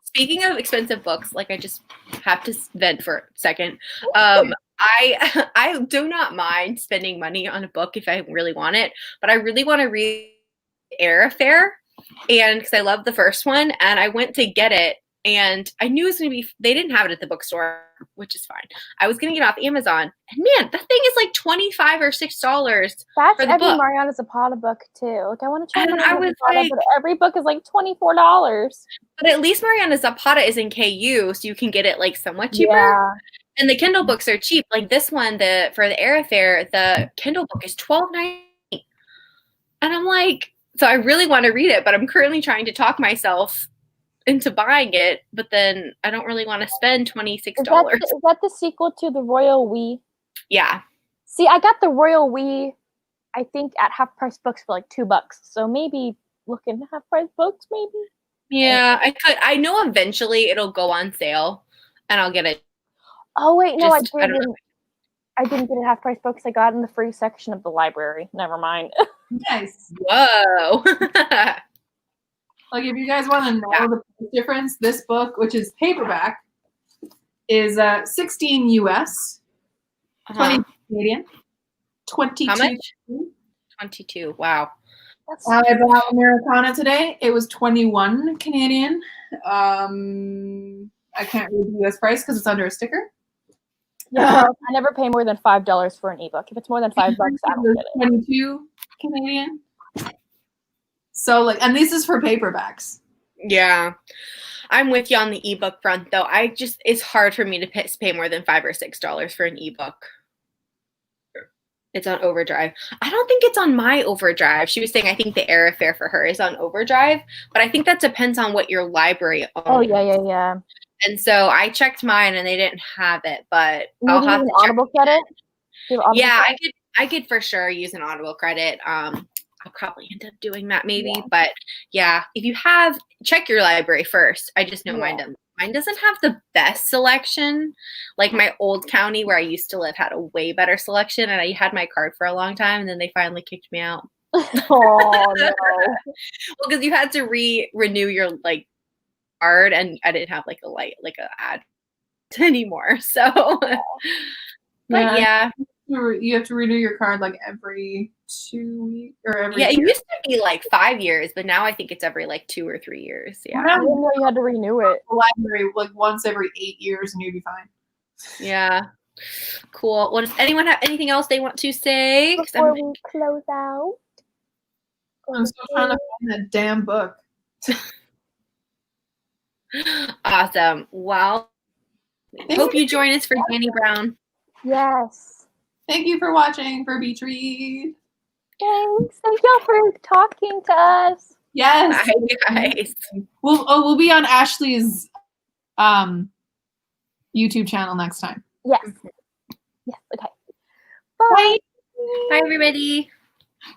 Speaking of expensive books, like I just have to vent for a second. I do not mind spending money on a book if I really want it, but I really want to read Averie, and because I love the first one, and I went to get it, and I knew it was going to be, they didn't have it at the bookstore, which is fine. I was going to get it off Amazon, and man, that thing is like $25 or $6 for the book. Mariana Zapata book too. Like I want to try and I was Zapata, but every book is like $24. But at least Mariana Zapata is in KU, so you can get it like somewhat cheaper. Yeah. And the Kindle books are cheap. Like this one, for the Averie, the Kindle book is $12.98. And I'm like, so I really want to read it, but I'm currently trying to talk myself into buying it, but then I don't really want to spend $26. Is that the sequel to the Royal We? Yeah. See, I got the Royal We, I think, at Half Price Books for like $2. So maybe look into Half Price Books, maybe. Yeah, I could. I know eventually it'll go on sale, and I'll get it. Oh wait, no, I didn't. I didn't get it Half Price Books. I got it in the free section of the library. Never mind. Nice. Whoa. Like if you guys want to know the difference, this book, which is paperback, is 16 US, 20 Canadian, 22. How much? 22. Wow. I bought Americana today. It was 21 Canadian. I can't read the US price because it's under a sticker. Yeah, I never pay more than $5 for an ebook. If it's more than $5, I don't get it. 22 Canadian. So and this is for paperbacks. Yeah, I'm with you on the ebook front though. It's hard for me to pay more than $5 or $6 for an ebook. It's on Overdrive. I don't think it's on my Overdrive. She was saying I think the Averie for her is on Overdrive, but I think that depends on what your library owns. Oh yeah. And so I checked mine and they didn't have it, but maybe I'll have an to Audible credit. Yeah, I could for sure use an Audible credit. I'll probably end up doing that maybe, but yeah, if you check your library first. I just know mine doesn't have the best selection. Like my old county where I used to live had a way better selection, and I had my card for a long time, and then they finally kicked me out. Oh no! Well, because you had to renew your card, and I didn't have a ad anymore. So, but yeah. You have to renew your card every 2 weeks or every year. It used to be 5 years, but now I think it's every 2 or 3 years. Yeah. I didn't know you had to renew it. The library once every 8 years and you'd be fine. Yeah. Cool. Well, does anyone have anything else they want to say? Before we close out. I'm still trying to find that damn book. Awesome. Well, hope you join us for Dani Brown. Yes. Thank you for watching for Beach Read. Thanks. Thank y'all for talking to us. Yes. Bye, guys. We'll be on Ashley's YouTube channel next time. Yes. Yes. Okay. Bye. Bye, everybody.